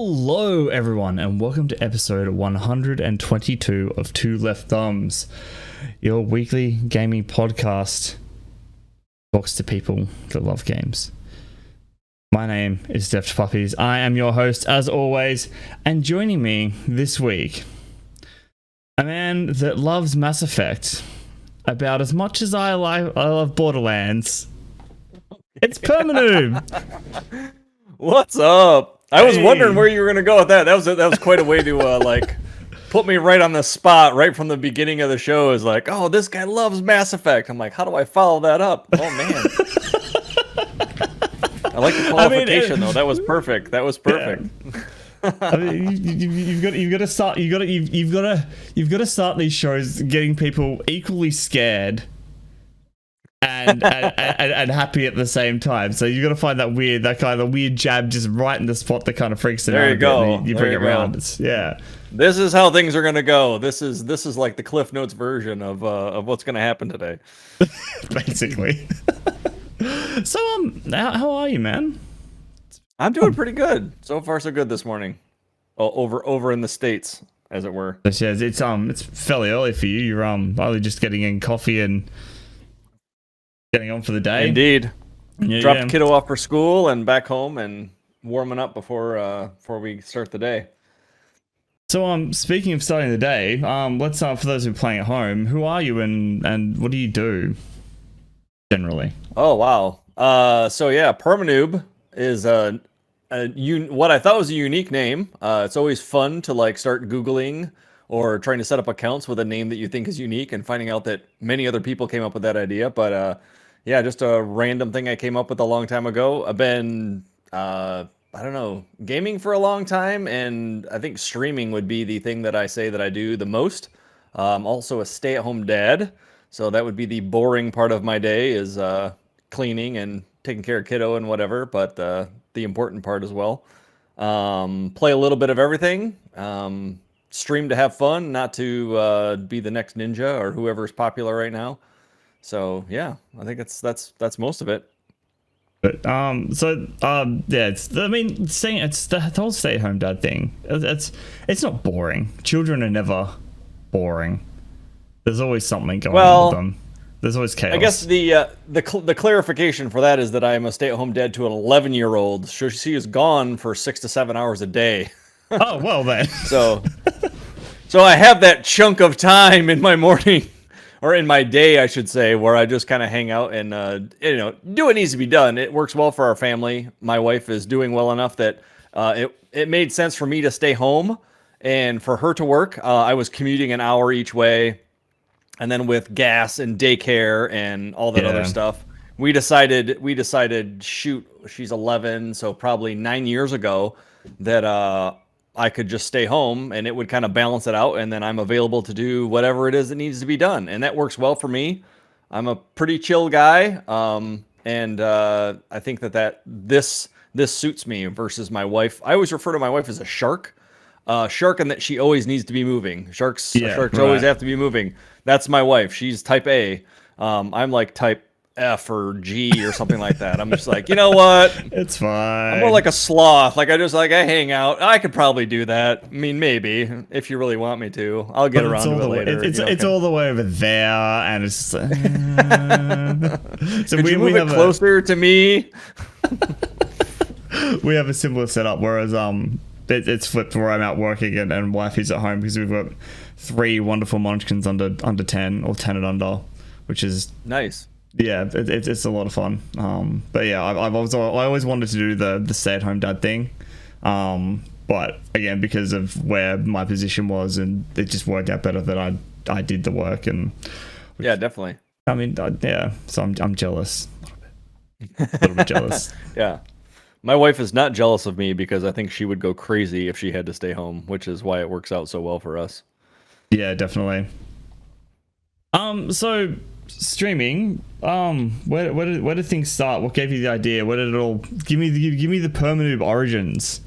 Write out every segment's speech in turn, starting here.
Hello, everyone, and welcome to episode 122 of Two Left Thumbs, your weekly gaming podcast. Talks to people that love games. My name is Puppiez. I am your host, as always, and joining me this week, a man that loves Mass Effect about as much as I love Borderlands. It's Permanoob. What's up? I was wondering where you were gonna go with that. That was quite a way to put me right on the spot right from the beginning of the show. Is like, oh, this guy loves Mass Effect. I'm like, how do I follow that up? Oh man, I like the qualification though. That was perfect. That was perfect. Yeah. I mean, you've got to start these shows getting people equally scared and happy at the same time. So you got to find that kind of weird jab just right in the spot that kind of freaks them out. There you go. You bring it around. Yeah. This is how things are gonna go. This is like the Cliff Notes version of what's gonna happen today. Basically. So how are you, man? I'm doing pretty good. So far, so good this morning. Over in the States, as it were. Yeah, it's fairly early for you. You're only just getting in coffee and getting on for the day. Indeed. Dropped the kiddo off for school and back home and warming up before we start the day. So speaking of starting the day, let's for those who are playing at home, who are you and what do you do generally? Oh wow. So yeah, Permanoob is what I thought was a unique name. It's always fun to start Googling or trying to set up accounts with a name that you think is unique and finding out that many other people came up with that idea. But yeah, just a random thing I came up with a long time ago. I've been, I don't know, gaming for a long time, and I think streaming would be the thing that I say that I do the most. I'm also a stay-at-home dad, so that would be the boring part of my day is cleaning and taking care of kiddo and whatever, but the important part as well. Play a little bit of everything. Stream to have fun, not to be the next ninja or whoever's popular right now. So yeah, I think that's most of it. But yeah, it's the whole stay-at-home dad thing. It's not boring. Children are never boring. There's always something going on with them. There's always chaos. I guess the clarification for that is that I am a stay-at-home dad to an 11-year-old. So she is gone for 6 to 7 hours a day. Oh well then. So I have that chunk of time in my morning, or in my day, I should say, where I just kind of hang out and do what needs to be done. It works well for our family. My wife is doing well enough that it made sense for me to stay home and for her to work. I was commuting an hour each way, and then with gas and daycare and all that other stuff, we decided, shoot, she's 11, so probably 9 years ago, that I could just stay home and it would kind of balance it out, and then I'm available to do whatever it is that needs to be done, and that works well for me. I'm a pretty chill guy, and I think that this suits me versus my wife. I always refer to my wife as a shark. Shark, in that she always needs to be moving. Sharks always have to be moving. That's my wife. She's type A. I'm like type F or G or something like that. I'm just like, you know what? It's fine. I'm more like a sloth. I hang out. I could probably do that. I mean, maybe if you really want me to. I'll get around to it later. It's all the way over there, and it's just like, so could you move it closer to me? We have a similar setup, whereas it's flipped where I'm out working and wifey's at home because we've got 3 wonderful munchkins under 10 or 10 and under, which is nice. Yeah, it's a lot of fun. But yeah, I always wanted to do the stay-at-home dad thing, but again, because of where my position was, and it just worked out better that I did the work. And yeah, definitely. I mean, yeah. So I'm jealous, a little bit jealous. Yeah. My wife is not jealous of me because I think she would go crazy if she had to stay home, which is why it works out so well for us. Yeah, definitely. So streaming, where did things start? What gave you the idea? Where did it all? Give me the Permanoob origins.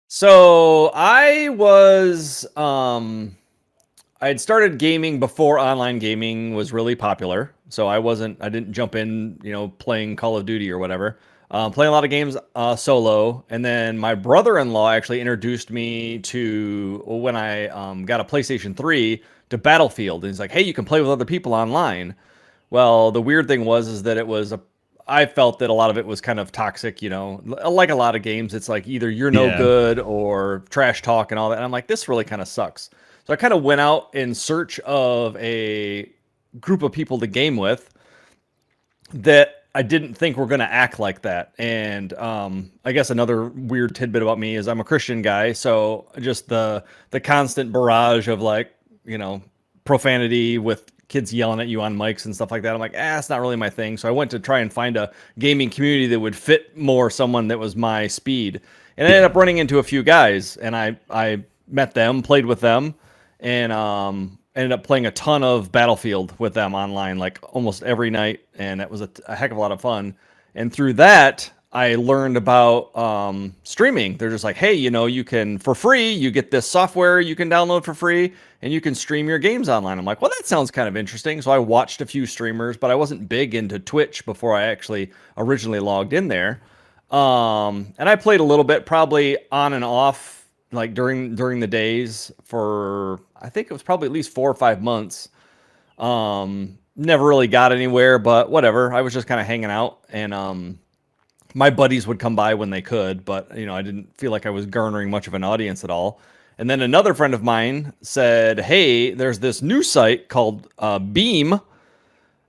So I was I had started gaming before online gaming was really popular. So I didn't jump in, playing Call of Duty or whatever. Playing a lot of games solo, and then my brother-in-law actually introduced me to when I got a PlayStation 3 to Battlefield. And he's like, "Hey, you can play with other people online." Well, the weird thing was that I felt that a lot of it was kind of toxic, like a lot of games. It's like either you're no good or trash talk and all that. And I'm like, this really kind of sucks. So I kind of went out in search of a group of people to game with that I didn't think were going to act like that. And I guess another weird tidbit about me is I'm a Christian guy. So just the constant barrage of profanity with kids yelling at you on mics and stuff like that. I'm like, it's not really my thing. So I went to try and find a gaming community that would fit more someone that was my speed. And I ended up running into a few guys, and I met them, played with them, and ended up playing a ton of Battlefield with them online, like almost every night. And it was a heck of a lot of fun. And through that, I learned about streaming. They're just like, hey, you can, for free, you get this software you can download for free, and you can stream your games online. I'm like, well, that sounds kind of interesting. So I watched a few streamers, but I wasn't big into Twitch before I actually originally logged in there. And I played a little bit, probably on and off, like during the days for, I think it was probably at least 4 or 5 months. Never really got anywhere, but whatever. I was just kind of hanging out, and my buddies would come by when they could, but I didn't feel like I was garnering much of an audience at all. And then another friend of mine said, hey, there's this new site called Beam,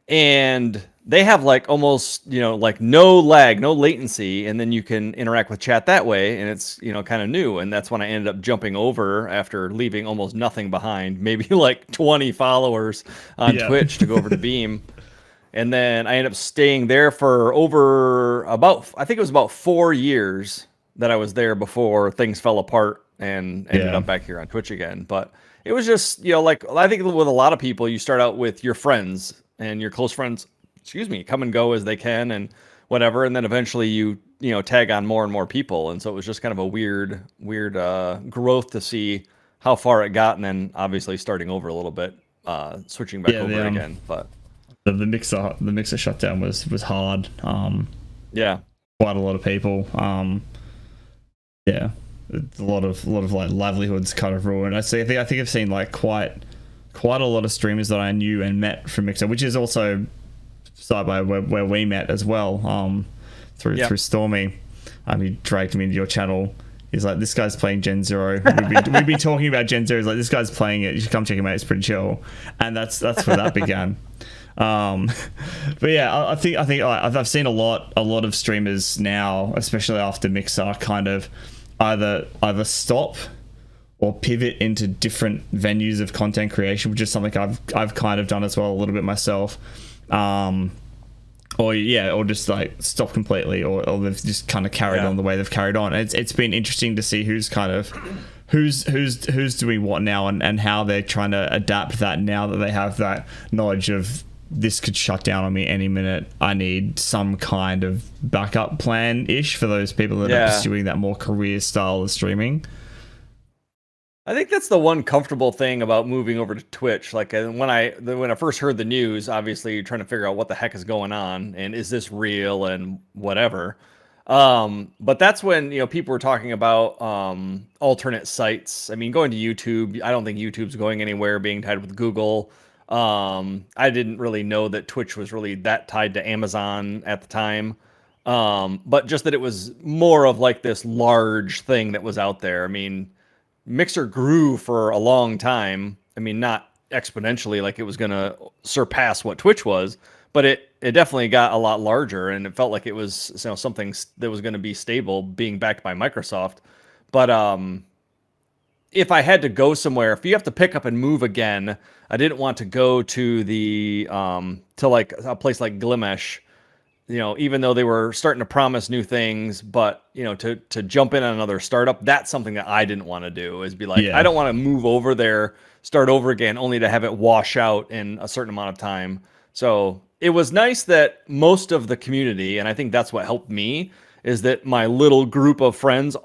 and they have like almost, like no lag, no latency, and then you can interact with chat that way, and it's, kind of new. And that's when I ended up jumping over after leaving almost nothing behind, maybe like 20 followers on Twitch to go over to Beam. And then I ended up staying there for I think it was about 4 years that I was there before things fell apart and ended up back here on Twitch again. But it was just, like I think with a lot of people, you start out with your friends, and your close friends, come and go as they can and whatever. And then eventually you tag on more and more people. And so it was just kind of a weird growth to see how far it got. And then obviously starting over a little bit, switching back over again. But the mixer shutdown was hard. Quite a lot of people. A lot of like livelihoods kind of ruined. I think I've seen like quite a lot of streamers that I knew and met from Mixer, which is also side by where we met as well. Through Stormy. He dragged me into your channel. He's like, this guy's playing Gen Zero. We've been talking about Gen Zero. He's like, this guy's playing it. You should come check him out. It's pretty chill. And that's where that began. But yeah, I think I've seen a lot of streamers now, especially after Mixer, kind of either stop or pivot into different venues of content creation, which is something I've kind of done as well a little bit myself. Or just like stop completely, or they've just kind of carried on the way they've carried on. It's been interesting to see who's doing what now, and how they're trying to adapt that now that they have that knowledge of this could shut down on me any minute. I need some kind of backup plan-ish for those people that are pursuing that more career style of streaming. I think that's the one comfortable thing about moving over to Twitch. Like when I first heard the news, obviously you're trying to figure out what the heck is going on and is this real and whatever. But that's when, people were talking about alternate sites. I mean, going to YouTube, I don't think YouTube's going anywhere, being tied with Google. I didn't really know that Twitch was really that tied to Amazon at the time. But just that it was more of like this large thing that was out there. I mean, Mixer grew for a long time. I mean, not exponentially like it was going to surpass what Twitch was, but it definitely got a lot larger, and it felt like it was something that was going to be stable, being backed by Microsoft. But if I had to go somewhere, if you have to pick up and move again, I didn't want to go to the to like a place like Glimesh, even though they were starting to promise new things, but to jump in on another startup, that's something that I didn't want to do, is be like, I don't want to move over there, start over again, only to have it wash out in a certain amount of time. So it was nice that most of the community, and I think that's what helped me, is that my little group of friends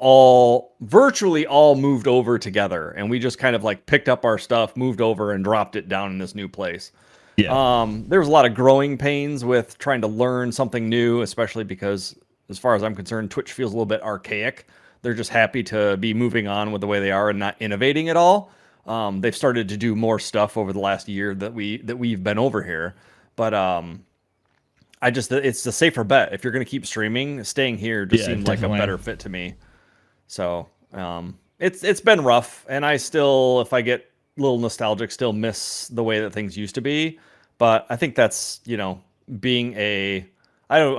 virtually all moved over together, and we just kind of like picked up our stuff, moved over, and dropped it down in this new place. There was a lot of growing pains with trying to learn something new, especially because as far as I'm concerned, Twitch feels a little bit archaic. They're just happy to be moving on with the way they are and not innovating at all. They've started to do more stuff over the last year that we've been over here, but it's the safer bet. If you're going to keep streaming, staying here just seemed like a better fit to me. So it's been rough, and I still, if I get a little nostalgic, still miss the way that things used to be. But I think that's, being I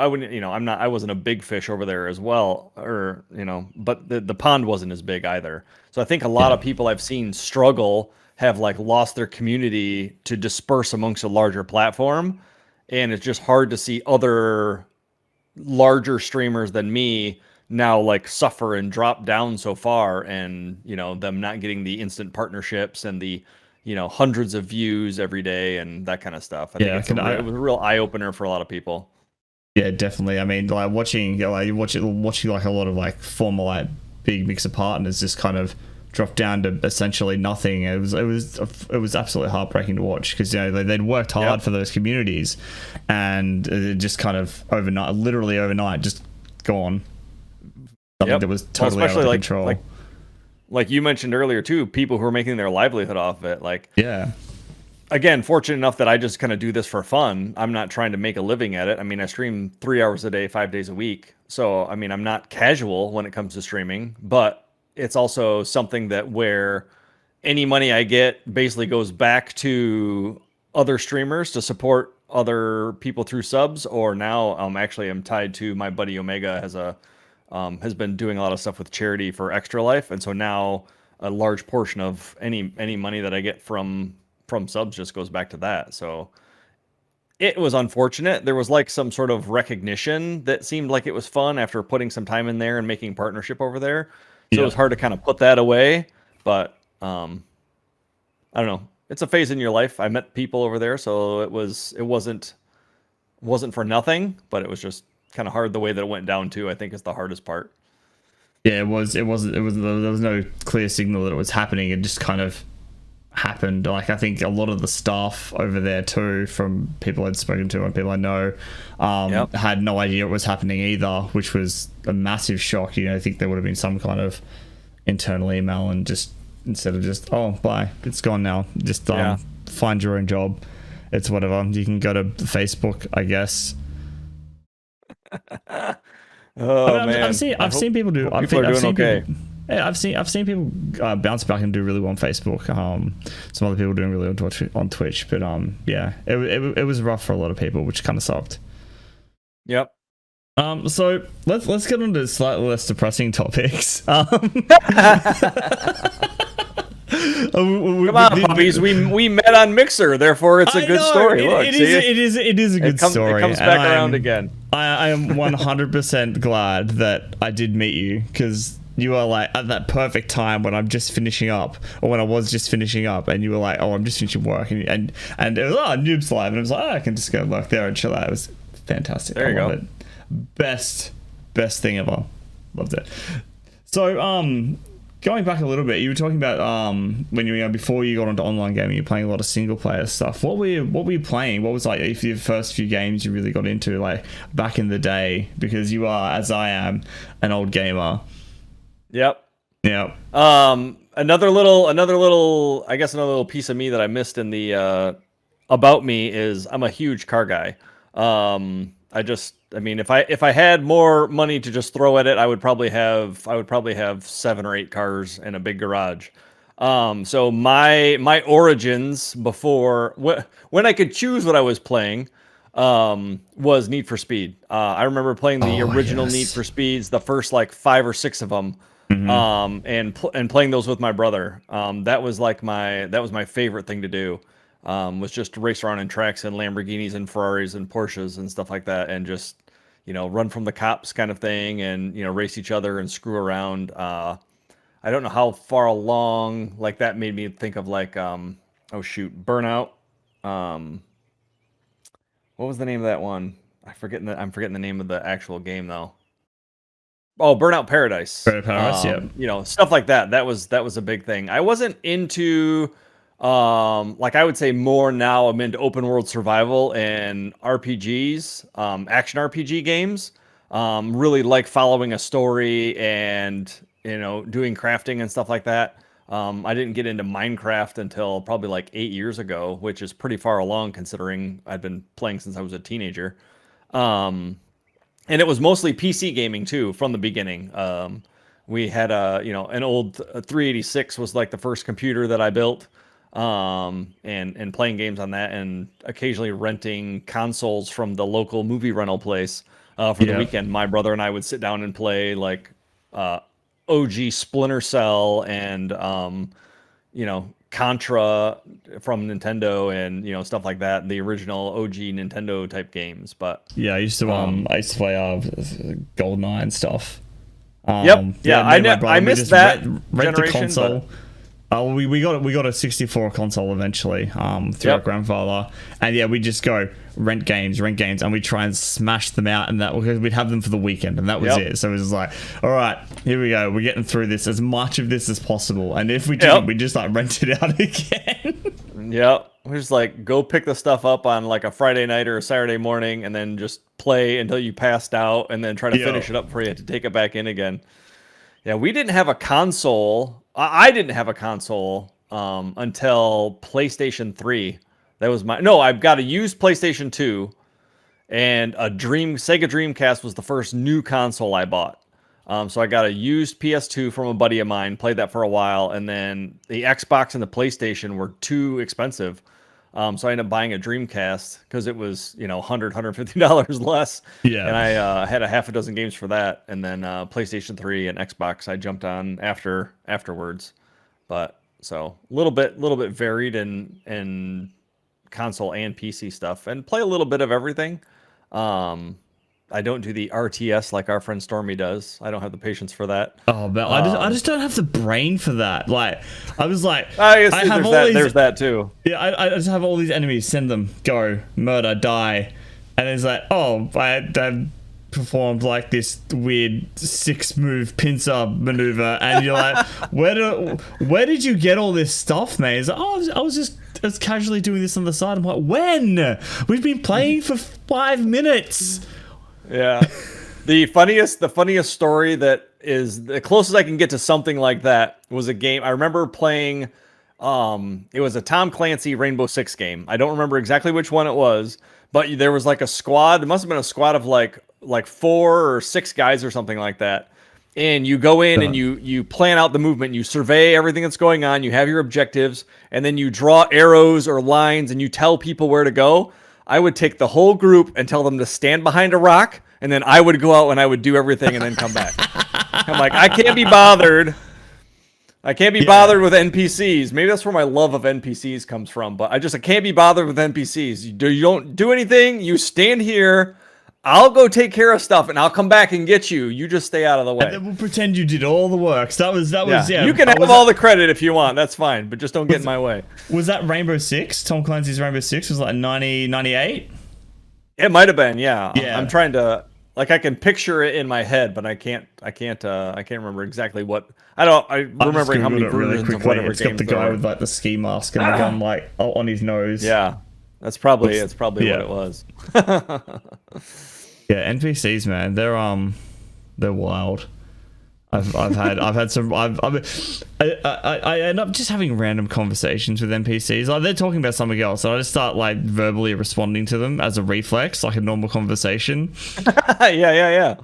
wouldn't, I wasn't a big fish over there as well, or, but the pond wasn't as big either. So I think a lot of people I've seen struggle have like lost their community to disperse amongst a larger platform. And it's just hard to see other larger streamers than me now like suffer and drop down so far, and them not getting the instant partnerships and the hundreds of views every day and that kind of stuff. I think it was a real eye opener for a lot of people. Yeah, definitely. I mean, like watching like a lot of like former like big mixer partners just kind of dropped down to essentially nothing. It was absolutely heartbreaking to watch, because they'd worked hard for those communities, and it just kind of literally overnight, just gone. Something that was totally out of control. Like you mentioned earlier too, people who are making their livelihood off of it. Like, again, fortunate enough that I just kind of do this for fun. I'm not trying to make a living at it. I mean, I stream 3 hours a day, 5 days a week. So, I mean, I'm not casual when it comes to streaming, but it's also something that where any money I get basically goes back to other streamers to support other people through subs, or now I'm tied to my buddy Omega has been doing a lot of stuff with charity for Extra Life, and so now a large portion of any money that I get from subs just goes back to that. So it was unfortunate. There was like some sort of recognition that seemed like it was fun after putting some time in there and making partnership over there. So it was hard to kind of put that away, but I don't know. It's a phase in your life. I met people over there, so it wasn't for nothing, but it was just kind of hard the way that it went down too. I think is the hardest part. Yeah, it was. There was no clear signal that it was happening. It just kind of happened. Like, I think a lot of the staff over there too, from people I'd spoken to and people I know, had no idea it was happening either, which was a massive shock. I think there would have been some kind of internal email, and just instead of just, oh, bye, it's gone now, just find your own job. It's whatever. You can go to Facebook, I guess. Man, I've seen people do. I've seen people bounce back and do really well on Facebook. Some other people doing really well on Twitch, but it was rough for a lot of people, which kind of sucked. Yep. So let's get on to slightly less depressing topics. Come on, Puppies. We met on Mixer, therefore it's a good story. Look, it is a good story. It comes back around again. I am 100% glad that I did meet you, because you are like at that perfect time when I'm just finishing up, or when I was just finishing up, and you were like, oh, I'm just finishing work, and it was Noob's live, and I was like, I can just go work there and chill out. It was fantastic. There you go. It. Best thing ever. Loved it. So going back a little bit, you were talking about when you before you got into online gaming, you're playing a lot of single player stuff. What were you playing? What was like your first few games you really got into, like back in the day? Because you are, as I am, an old gamer. Yep. Yeah. Another little piece of me that I missed in the about me is I'm a huge car guy. If I had more money to just throw at it, I would probably have 7 or 8 cars in a big garage. So my origins before when I could choose what I was playing was Need for Speed. I remember playing the original Need for Speeds, the first like 5 or 6 of them. And playing those with my brother. That was my favorite thing to do. Was just race around in tracks and Lamborghinis and Ferraris and Porsches and stuff like that, and just run from the cops kind of thing, and race each other and screw around. I don't know how far along, like that made me think of like Burnout. What was the name of that one? I'm forgetting the name of the actual game though. Oh, Burnout Paradise. Burnout Paradise, yeah. Stuff like that. That was a big thing. I wasn't into like I would say more now I'm into open world survival and RPGs, action RPG games. Really like following a story and doing crafting and stuff like that. I didn't get into Minecraft until probably like 8 years ago, which is pretty far along considering I've been playing since I was a teenager. Um, and it was mostly PC gaming too from the beginning. We had an old 386 was like the first computer that I built, and playing games on that, and occasionally renting consoles from the local movie rental place for the weekend. My brother and I would sit down and play like OG Splinter Cell and Contra from Nintendo and stuff like that, the original OG Nintendo type games. But yeah, I used to play GoldenEye and stuff. I missed that rent the generation, console. We got a 64 console eventually through our grandfather, and yeah, we just go rent games, and we try and smash them out, and that because we'd have them for the weekend, and that was it. So it was like, all right, here we go, we're getting through this, as much of this as possible, and if we didn't, we just like rent it out again. We just like go pick the stuff up on like a Friday night or a Saturday morning, and then just play until you passed out, and then try to finish it up before you had to take it back in again. Yeah, we didn't have a console. I didn't have a console until PlayStation 3. That was I've got a used PlayStation 2, and Sega Dreamcast was the first new console I bought. So I got a used PS2 from a buddy of mine, played that for a while, and then the Xbox and the PlayStation were too expensive. So I ended up buying a Dreamcast because it was, $150 less. Yeah. And I had a half a dozen games for that. And then PlayStation 3 and Xbox I jumped on afterwards. But so a little bit varied in console and PC stuff, and play a little bit of everything. I don't do the RTS like our friend Stormy does. I don't have the patience for that. Oh, but I just don't have the brain for that. Like, I was like, there's that too. Yeah, I just have all these enemies. Send them, go, murder, die, and it's like, oh, I performed like this weird 6-move pincer maneuver, and you're like, where did you get all this stuff, man? It's like, I was just casually doing this on the side. I'm like, when? We've been playing for 5 minutes. Yeah. The funniest story that is the closest I can get to something like that was a game. I remember playing, it was a Tom Clancy Rainbow Six game. I don't remember exactly which one it was, but there was like a squad. It must have been a squad of like 4 or 6 guys or something like that. And you go in and you plan out the movement, you survey everything that's going on, you have your objectives, and then you draw arrows or lines and you tell people where to go. I would take the whole group and tell them to stand behind a rock, and then I would go out and I would do everything and then come back. I'm like, I can't be bothered. Bothered with NPCs. Maybe that's where my love of NPCs comes from, but I can't be bothered with NPCs. You don't do anything. You stand here. I'll go take care of stuff, and I'll come back and get you. You just stay out of the way. And then we'll pretend you did all the work. So that was. You can have all the credit if you want. That's fine, but just don't get in my way. Was that Rainbow Six? Tom Clancy's Rainbow Six was like 90, 98? It might have been, yeah. I'm trying to, I can picture it in my head, but I can't remember exactly what. I'm remembering how many versions of whatever It's got the guy with like the ski mask and the gun like on his nose. Yeah, that's probably what it was. Yeah, NPCs, man, they're wild. I end up just having random conversations with NPCs. Like, they're talking about something else, and I just start like verbally responding to them as a reflex, like a normal conversation. Yeah.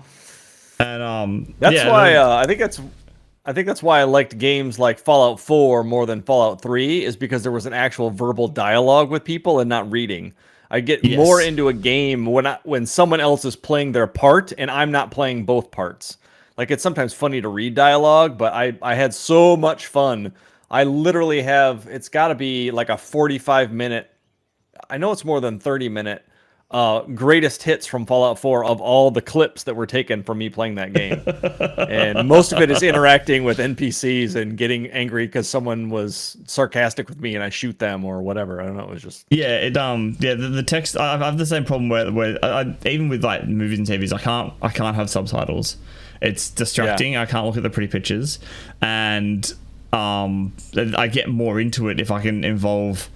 And that's why I think that's why I liked games like Fallout 4 more than Fallout 3, is because there was an actual verbal dialogue with people and not reading. I get more into a game when someone else is playing their part and I'm not playing both parts. Like, it's sometimes funny to read dialogue, but I had so much fun. I literally have, it's got to be like a 45-minute, I know it's more than 30-minute, greatest hits from Fallout 4 of all the clips that were taken from me playing that game. And most of it is interacting with NPCs and getting angry because someone was sarcastic with me and I shoot them or whatever. I don't know. It was just... the text, I have the same problem where I, even with like movies and TVs, I can't have subtitles. It's distracting. I can't look at the pretty pictures, and I get more into it if I can involve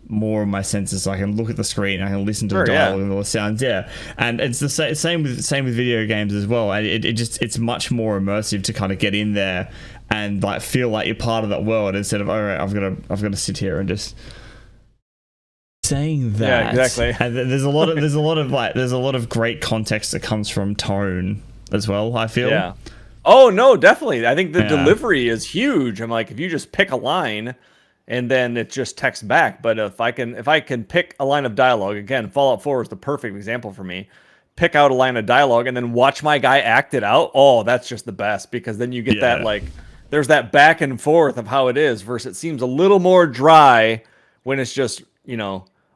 more of my senses, so I can look at the screen, I can listen to the Sure, dialogue yeah. and all the sounds. Yeah, and it's the same with video games as well. And it's much more immersive to kind of get in there and like feel like you're part of that world instead of, all right, I've got to sit here and just saying that. Yeah, exactly. And there's a lot of great context that comes from tone as well, I feel. Yeah. Oh no, definitely. I think the Yeah. delivery is huge. I'm like, if you just pick a line and then it just texts back. But if I can pick a line of dialogue, again, Fallout 4 is the perfect example for me. Pick out a line of dialogue and then watch my guy act it out. Oh, that's just the best, because then you get that, like, there's that back and forth of how it is, versus it seems a little more dry when it's just,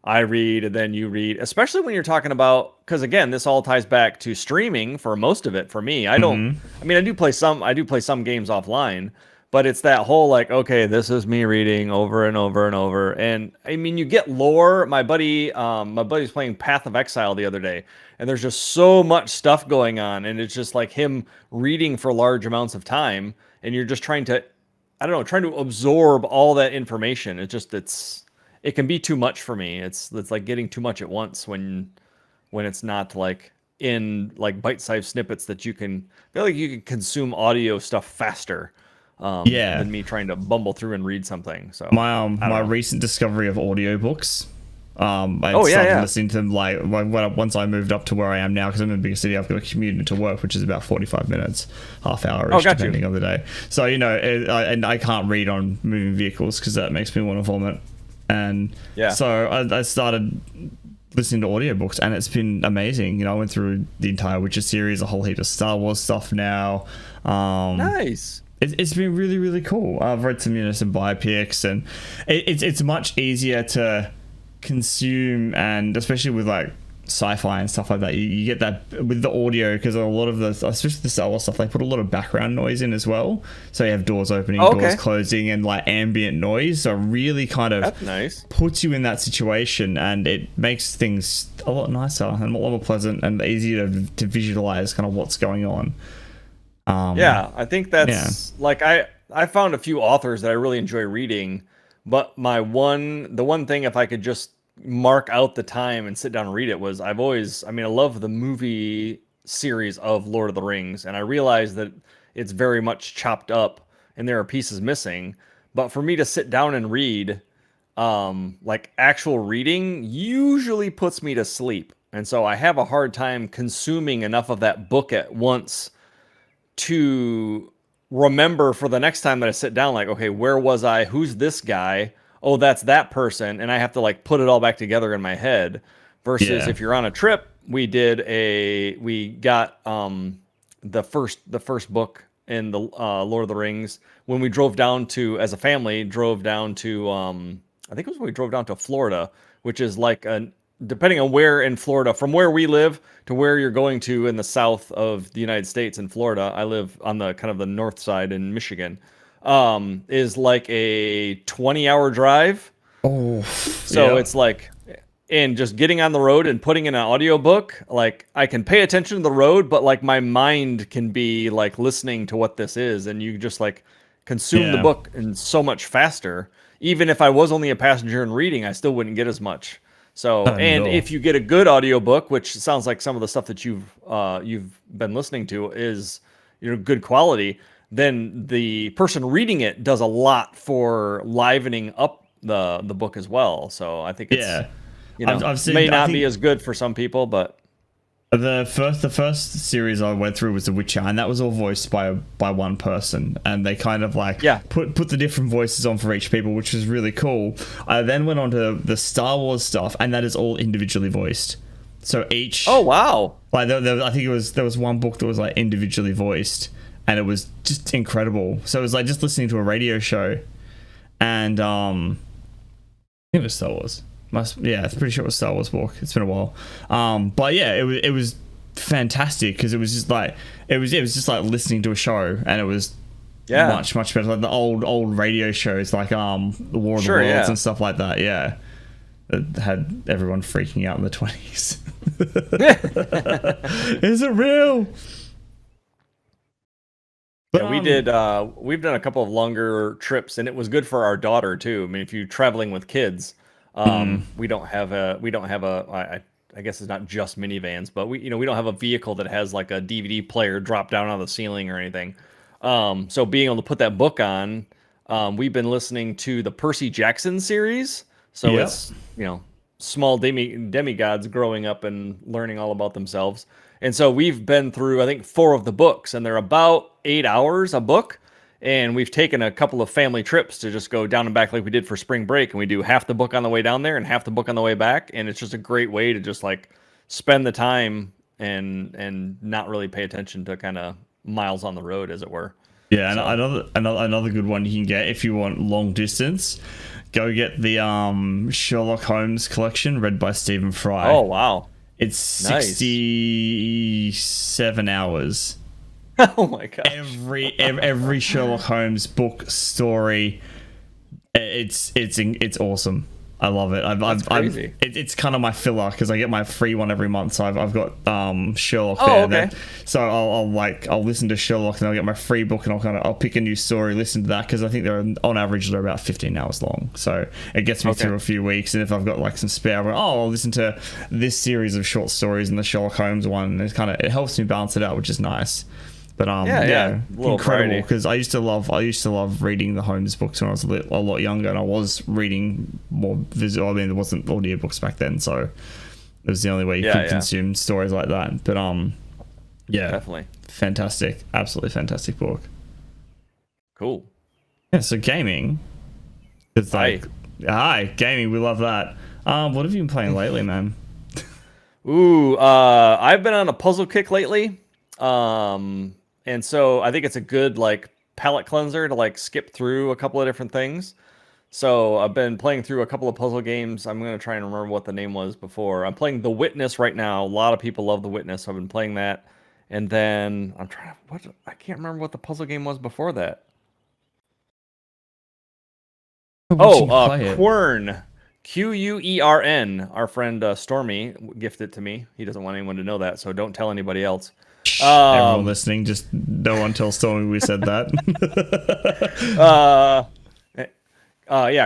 I read and then you read, especially when you're talking about, because again, this all ties back to streaming for most of it. For me, I do play some games offline, but it's that whole like, okay, this is me reading over and over and over. And I mean, you get lore. My buddy's playing Path of Exile the other day, and there's just so much stuff going on, and it's just like him reading for large amounts of time, and you're just trying to absorb all that information. It can be too much for me. It's like getting too much at once when it's not like in like bite-sized snippets that you can feel like you can consume audio stuff faster than me trying to bumble through and read something. So my recent discovery of audiobooks. I started listening to them like once I moved up to where I am now, because I'm in a bigger city. I've got to commute into work, which is about 45 minutes, half hour-ish, depending on the day. So and I can't read on moving vehicles because that makes me want to vomit. And so I started listening to audiobooks, and it's been amazing. I went through the entire Witcher series, a whole heap of Star Wars stuff now. Nice. It's been really, really cool. I've read some biopics, and it's much easier to consume, and especially with like sci-fi and stuff like that, you get that with the audio, because a lot of especially the Star Wars stuff, they put a lot of background noise in as well. So you have doors opening, doors closing, and like ambient noise. So it really kind of That's nice. puts you in that situation, and it makes things a lot nicer and a lot more pleasant and easier to visualize kind of what's going on. I think that's like I found a few authors that I really enjoy reading, but the one thing, if I could just mark out the time and sit down and read it, was I love the movie series of Lord of the Rings, and I realize that it's very much chopped up and there are pieces missing. But for me to sit down and read, like actual reading usually puts me to sleep. And so I have a hard time consuming enough of that book at once to remember for the next time that I sit down, like, okay, where was I? Who's this guy? Oh, that's that person. And I have to like put it all back together in my head. Versus if you're on a trip, we got the first book in the Lord of the Rings when we drove down to, as a family, I think it was when we drove down to Florida, which is like depending on where in Florida, from where we live to where you're going to in the south of the United States in Florida. I live on the kind of the north side in Michigan. Is like a 20-hour drive. Oh, so it's like, and just getting on the road and putting in an audiobook, like I can pay attention to the road, but like my mind can be like listening to what this is, and you just like consume the book and so much faster. Even if I was only a passenger and reading, I still wouldn't get as much. So, and if you get a good audiobook, which sounds like some of the stuff that you've been listening to is good quality, then the person reading it does a lot for livening up the book as well. So I think it's I've seen, may not be as good for some people, but the first series I went through was The Witcher, and that was all voiced by one person, and they kind of like put the different voices on for each people, which was really cool. I then went on to the Star Wars stuff, and that is all individually voiced. So each like I think there was one book that was like individually voiced, and it was just incredible. So it was like just listening to a radio show, and I think it was Star Wars. It's pretty sure it was Star Wars book. It's been a while. But yeah, it was fantastic, because it was just like it was just like listening to a show, and it was much better. Like the old radio shows, like the War of the Worlds and stuff like that. Yeah, it had everyone freaking out in the 20s. Is it real? But we've done a couple of longer trips, and it was good for our daughter too. I mean, if you're traveling with kids, We don't have I guess it's not just minivans, but we don't have a vehicle that has like a DVD player drop down on the ceiling or anything. So being able to put that book on, we've been listening to the Percy Jackson series. So Yep. it's, small demigods growing up and learning all about themselves. And so we've been through, I think, 4 of the books, and they're about 8 hours a book. And we've taken a couple of family trips to just go down and back like we did for spring break. And we do half the book on the way down there and half the book on the way back. And it's just a great way to just like spend the time and not really pay attention to kind of miles on the road, as it were. Yeah, and another good one you can get if you want long distance. Go get the Sherlock Holmes collection read by Stephen Fry. Oh wow, it's nice. 67 hours. Oh my gosh. Every Sherlock Holmes book story, it's awesome. I love it. That's crazy. It's kind of my filler because I get my free one every month. So I've got Sherlock there. Oh, okay. So I'll listen to Sherlock and I'll get my free book and I'll pick a new story, listen to that because I think on average they're about 15 hours long. So it gets me through a few weeks. And if I've got like some spare, I'll listen to this series of short stories and the Sherlock Holmes one. And it helps me balance it out, which is nice. But incredible because I used to love reading the Holmes books when I was a lot younger, and I was reading more visual. I mean, there wasn't audiobooks back then, so it was the only way you could consume stories like that. But definitely fantastic, absolutely fantastic book. Cool. Yeah, so gaming. It's like gaming. We love that. What have you been playing lately, man? Ooh, I've been on a puzzle kick lately. And so I think it's a good like palate cleanser to like skip through a couple of different things. So I've been playing through a couple of puzzle games. I'm going to try and remember what the name was before. I'm playing The Witness right now. A lot of people love The Witness. So I've been playing that. And then I can't remember what the puzzle game was before that. Quern. Quern. Our friend Stormy gifted it to me. He doesn't want anyone to know that, so don't tell anybody else. Everyone listening, just no one tell Stormy we said that.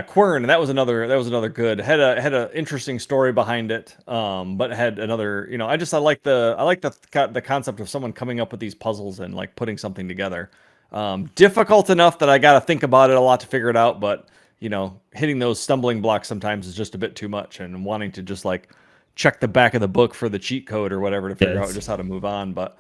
Quern. That was another good. Had a interesting story behind it. But had another. I like the concept of someone coming up with these puzzles and like putting something together. Difficult enough that I got to think about it a lot to figure it out, but hitting those stumbling blocks sometimes is just a bit too much, and wanting to just like check the back of the book for the cheat code or whatever to figure out just how to move on. But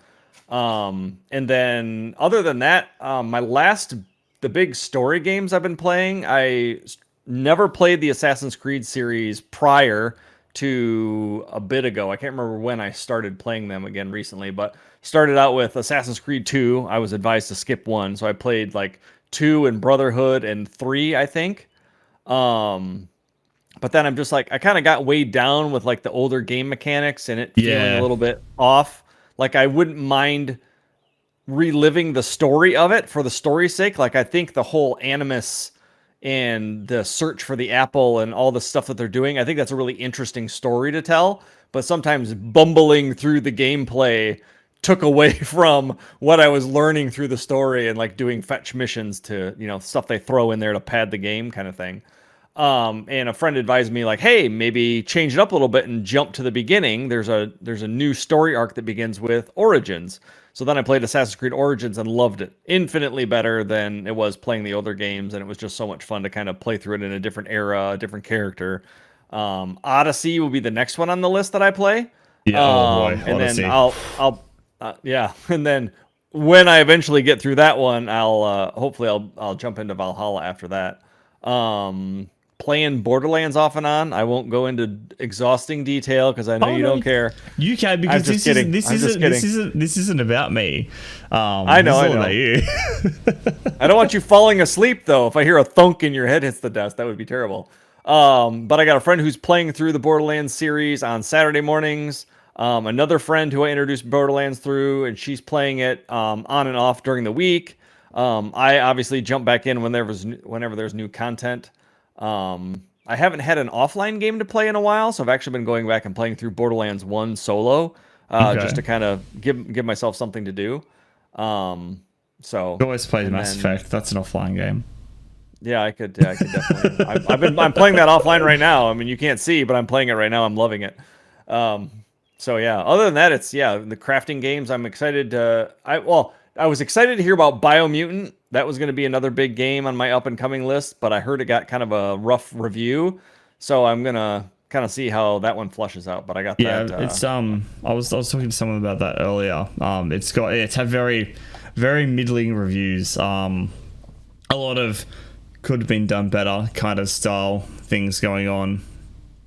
and then other than that, the big story games I've been playing, I never played the Assassin's Creed series prior to a bit ago. I can't remember when I started playing them again recently, but started out with Assassin's Creed 2. I was advised to skip 1, so I played like 2 and Brotherhood and 3, I think. But then I'm just like, I kind of got weighed down with like the older game mechanics and it feeling a little bit off. Like I wouldn't mind reliving the story of it for the story's sake. Like I think the whole Animus and the search for the apple and all the stuff that they're doing, I think that's a really interesting story to tell. But sometimes bumbling through the gameplay took away from what I was learning through the story and like doing fetch missions to, stuff they throw in there to pad the game kind of thing. And a friend advised me like, hey, maybe change it up a little bit and jump to the beginning. There's a new story arc that begins with Origins. So then I played Assassin's Creed Origins and loved it. Infinitely better than it was playing the older games. And it was just so much fun to kind of play through it in a different era, a different character. Odyssey will be the next one on the list that I play. Yeah, and Odyssey. Then and then when I eventually get through that one, I'll jump into Valhalla after that. Playing Borderlands off and on. I won't go into exhausting detail because I know you don't care. You can, because this isn't about me. I know. About you. I don't want you falling asleep though. If I hear a thunk and your head hits the desk, that would be terrible. But I got a friend who's playing through the Borderlands series on Saturday mornings. Another friend who I introduced Borderlands through, and she's playing it on and off during the week. I obviously jump back in whenever there's new content. I haven't had an offline game to play in a while, so I've actually been going back and playing through Borderlands 1 solo, just to kind of give myself something to do. So you always play Mass Effect. That's an offline game. Yeah, I could definitely. I'm playing that offline right now. I mean, you can't see, but I'm playing it right now. I'm loving it. So yeah. Other than that, it's the crafting games. I'm excited. I was excited to hear about Biomutant. That was going to be another big game on my up and coming list, but I heard it got kind of a rough review. So I'm gonna kind of see how that one flushes out. But I got that. It's I was talking to someone about that earlier. It's had very, very middling reviews. A lot of could have been done better kind of style things going on,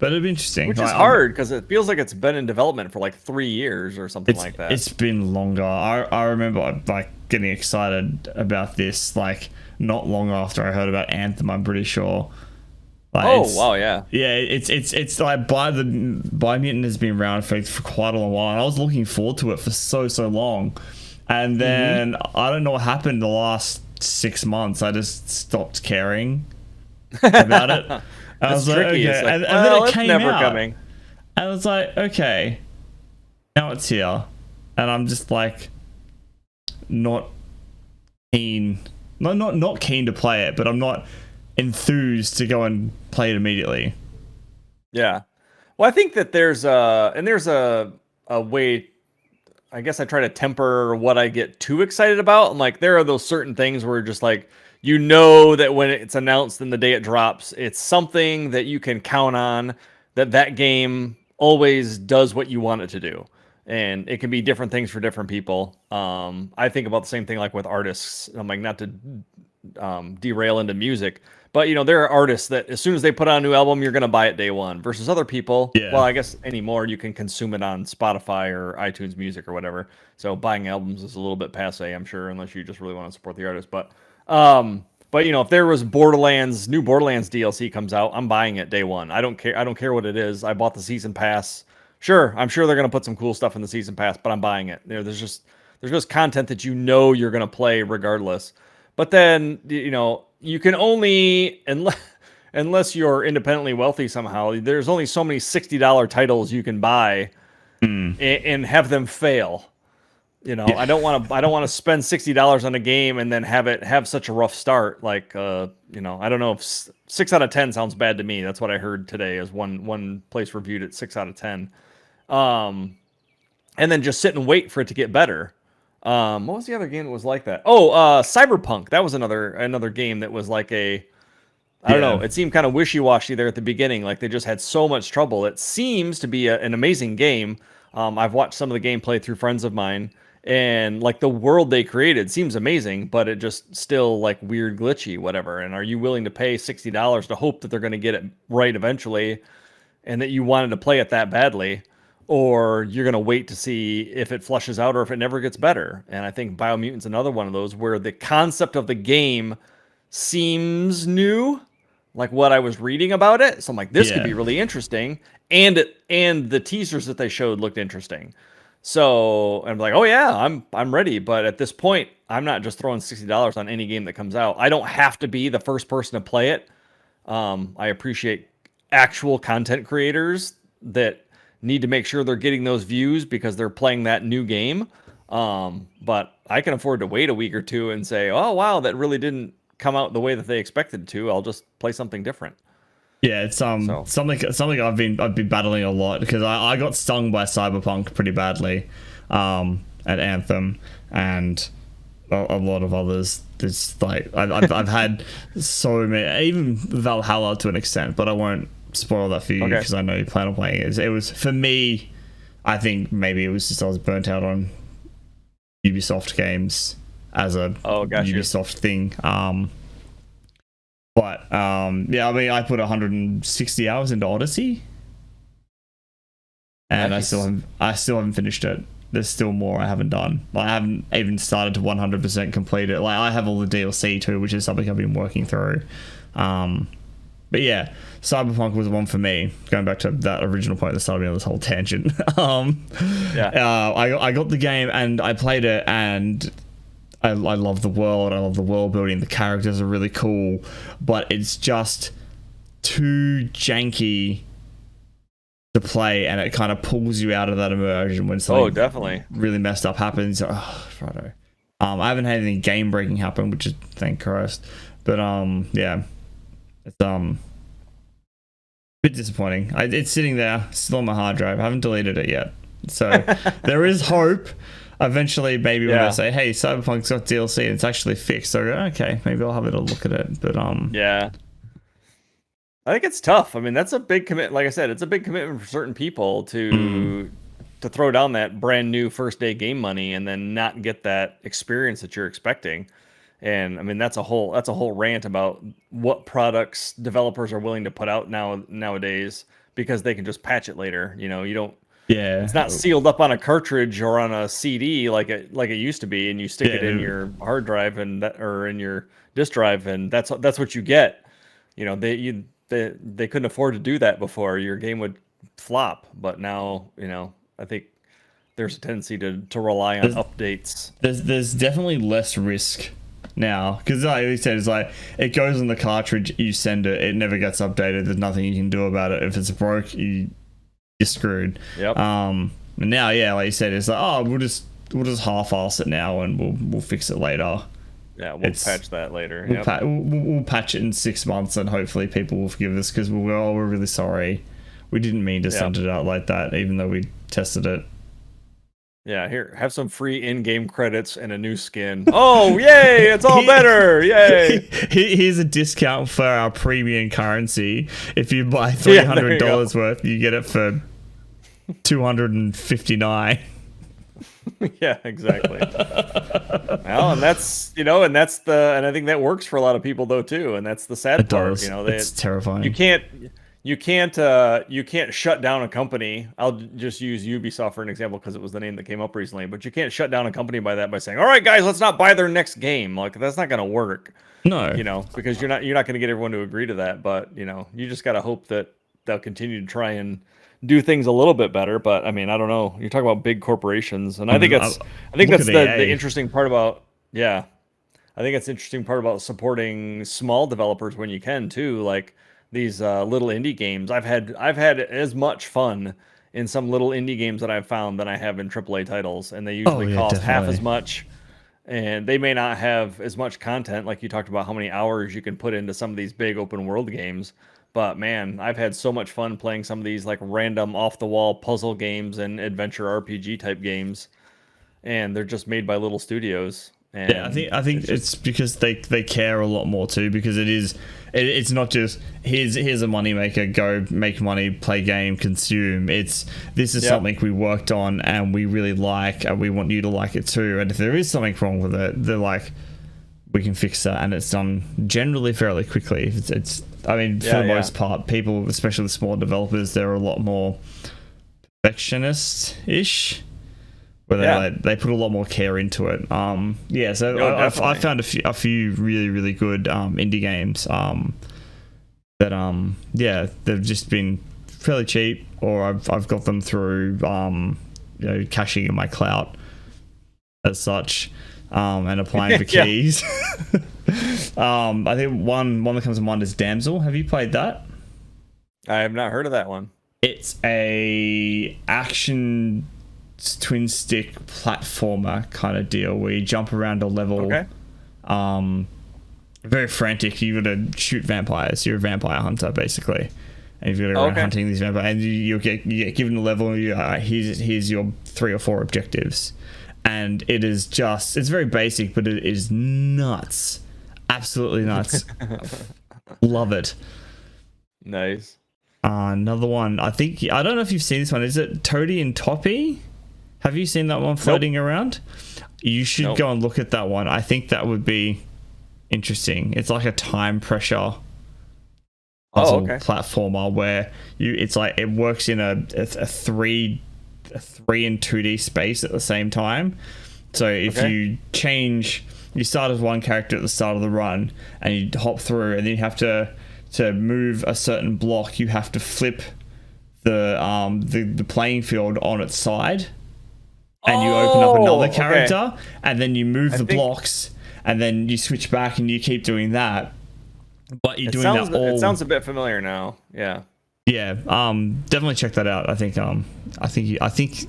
but it'd be interesting. Which is hard because it feels like it's been in development for like 3 years or something like that. It's been longer. I remember like getting excited about this like not long after I heard about Anthem. I'm pretty sure. Like, wow, yeah. Yeah, it's like Biomutant has been around for quite a long while, and I was looking forward to it for so long, and then I don't know what happened the last 6 months. I just stopped caring about it. And I was tricky. like, okay. Like, and then it came out. Coming. And I was like, okay, now it's here, and I'm just like not keen, not keen to play it, but I'm not enthused to go and play it immediately. Yeah. Well, I think that there's a way. I guess I try to temper what I get too excited about. And like, there are those certain things where just like, that when it's announced and the day it drops, it's something that you can count on, that game always does what you want it to do. And it can be different things for different people. I think about the same thing like with artists. I'm like, not to derail into music, but there are artists that as soon as they put out a new album, you're going to buy it day one, versus other people. Yeah. Well, I guess anymore you can consume it on Spotify or iTunes Music or whatever. So buying albums is a little bit passe, I'm sure, unless you just really want to support the artist. But if there was new Borderlands DLC comes out, I'm buying it day one. I don't care what it is. I bought the season pass. Sure, I'm sure they're going to put some cool stuff in the season pass, but I'm buying it. There's just content that you're going to play regardless. But then, you can only, unless you're independently wealthy somehow, there's only so many $60 titles you can buy and have them fail. I don't want to spend $60 on a game and then have such a rough start. Like, I don't know if 6 out of 10 sounds bad to me. That's what I heard today as one place reviewed it 6 out of 10. And then just sit and wait for it to get better. What was the other game that was like that? Cyberpunk. That was another game that was like I don't know. It seemed kind of wishy-washy there at the beginning. Like they just had so much trouble. It seems to be an amazing game. I've watched some of the gameplay through friends of mine, and like the world they created seems amazing, but it just still like weird, glitchy, whatever. And are you willing to pay $60 to hope that they're going to get it right eventually, and that you wanted to play it that badly? Or you're going to wait to see if it flushes out or if it never gets better. And I think Biomutant's another one of those where the concept of the game seems new, like what I was reading about it. So I'm like, this could be really interesting. And the teasers that they showed looked interesting. So I'm like, oh yeah, I'm ready. But at this point, I'm not just throwing $60 on any game that comes out. I don't have to be the first person to play it. I appreciate actual content creators that need to make sure they're getting those views because they're playing that new game. But I can afford to wait a week or two and say, oh wow, that really didn't come out the way that they expected it to. I'll just play something different. Yeah, it's something I've been battling a lot because I got stung by Cyberpunk pretty badly at Anthem and a lot of others. There's like I've had so many, even Valhalla to an extent, but I won't spoil that for you because I know you plan on playing it. It was for me. I think maybe it was just I was burnt out on Ubisoft games as a Ubisoft thing. Yeah, I mean, I put 160 hours into Odyssey, and nice. I still haven't finished it. There's still more I haven't done. Like, I haven't even started to 100% complete it. Like I have all the DLC too, which is something I've been working through. But yeah, Cyberpunk was one for me. Going back to that original point that started me on this whole tangent. I got the game and I played it, and I love the world. I love the world building. The characters are really cool, but it's just too janky to play, and it kind of pulls you out of that immersion when something definitely really messed up happens. Oh, righto. I haven't had any game breaking happen, which is thank Christ. But yeah, it's a bit disappointing. It's sitting there still on my hard drive. I haven't deleted it yet, so there is hope. Eventually, maybe when I say, "Hey, Cyberpunk's got DLC and it's actually fixed," I go, "Okay, maybe I'll have a look at it." But yeah, I think it's tough. I mean, that's a big commit. Like I said, it's a big commitment for certain people to throw down that brand new first day game money and then not get that experience that you're expecting. And I mean, that's a whole rant about what products developers are willing to put out nowadays because they can just patch it later. You know, you don't. Yeah, it's not sealed up on a cartridge or on a CD like it used to be, and you stick it in your hard drive or in your disk drive, and that's what you get. You know, they couldn't afford to do that before. Your game would flop, but now, you know, I think there's a tendency to rely on updates. There's definitely less risk now, because like you said, it's like it goes on the cartridge, you send it, it never gets updated. There's nothing you can do about it. If it's broke, you're screwed. Yep. And now, yeah, like you said, it's like, oh, we'll just half-ass it now and we'll fix it later. Yeah, we'll patch that later. We'll patch it in 6 months, and hopefully people will forgive us because we're really sorry. We didn't mean to send it out like that, even though we tested it. Yeah, here, have some free in-game credits and a new skin. Oh, yay! It's all better! Yay! Here's a discount for our premium currency. If you buy $300 worth, you get it for $259. Yeah, exactly. Well, and that's, you know, and I think that works for a lot of people though too, and that's the sad part. Does. You know, it's terrifying. You can't shut down a company. I'll just use Ubisoft for an example because it was the name that came up recently. But you can't shut down a company by saying, "All right, guys, let's not buy their next game." Like, that's not going to work. No, you know, because you're not going to get everyone to agree to that. But you know, you just got to hope that they'll continue to try and do things a little bit better. But I mean, I don't know. You're talking about big corporations, and I think that's the interesting part about I think it's interesting part about supporting small developers when you can too. Like these little indie games. I've had as much fun in some little indie games that I've found than I have in AAA titles, and they usually cost half as much, and they may not have as much content. Like you talked about how many hours you can put into some of these big open world games. But man, I've had so much fun playing some of these like random off the wall puzzle games and adventure RPG type games, and they're just made by little studios. And yeah, I think it's because they care a lot more too, because it's not just here's a money maker, go make money, play game, consume. This is something we worked on and we really like, and we want you to like it too. And if there is something wrong with it, they're like, we can fix that, and it's done generally fairly quickly. It's I mean, for the most part, people, especially the small developers, they're a lot more perfectionist-ish, where they put a lot more care into it. So I found a few really, really good indie games that they've just been fairly cheap, or I've got them through caching in my clout as such, and applying for keys. I think one that comes to mind is Damsel. Have you played that? I have not heard of that one. It's a action twin stick platformer kind of deal where you jump around a level. Okay. Very frantic. You got to shoot vampires. You're a vampire hunter basically, and you've got to go around hunting these vampires. And you get given a level. Here's your 3 or 4 objectives, and it's very basic, but it is nuts. Absolutely nuts. Love it. Nice. Another one. I don't know if you've seen this one. Is it Toady and Toppy? Have you seen that one floating around? You should go and look at that one. I think that would be interesting. It's like a time pressure puzzle platformer where it's like it works in a 3 and 2D space at the same time. So if you change, you start as one character at the start of the run and you hop through, and then you have to move a certain block, you have to flip the playing field on its side, and you open up another character, and then you move the blocks, and then you switch back and you keep doing that. But you're doing that all. It sounds a bit familiar now. Yeah. Yeah. Definitely check that out. I think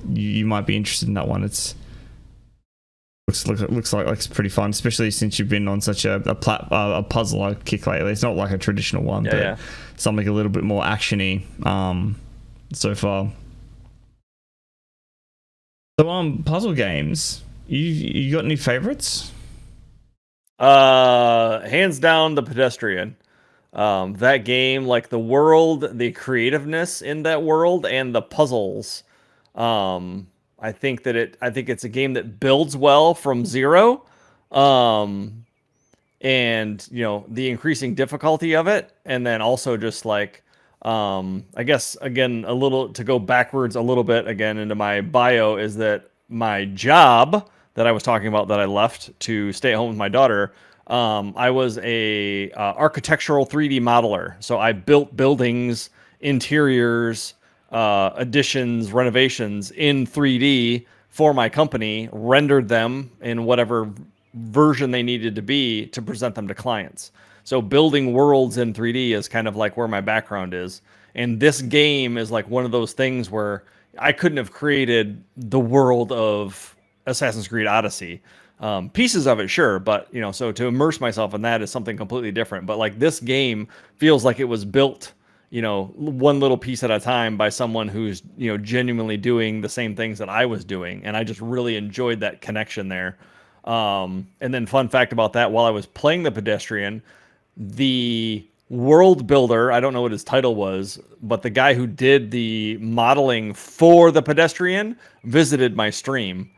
you might be interested in that one. It's looks like it's pretty fun, especially since you've been on such a puzzle kick lately. It's not like a traditional one, but something a little bit more actiony so far. So puzzle games, you got any favorites? Hands down, the Pedestrian. That game, like the world, the creativeness in that world, and the puzzles. I think it's a game that builds well from zero. And the increasing difficulty of it, and then also just like I guess again a little to go backwards a little bit again into my bio is that my job that I was talking about that I left to stay at home with my daughter, I was a architectural 3D modeler. So I built buildings, interiors, additions, renovations in 3D for my company, rendered them in whatever version they needed to be to present them to clients. So building worlds in 3D is kind of like where my background is. And this game is like one of those things where I couldn't have created the world of Assassin's Creed Odyssey. Pieces of it, sure, but so to immerse myself in that is something completely different. But like this game feels like it was built, one little piece at a time by someone who's genuinely doing the same things that I was doing, and I just really enjoyed that connection there. And then fun fact about that, while I was playing the Pedestrian, the world builder, I don't know what his title was, but the guy who did the modeling for the Pedestrian visited my stream.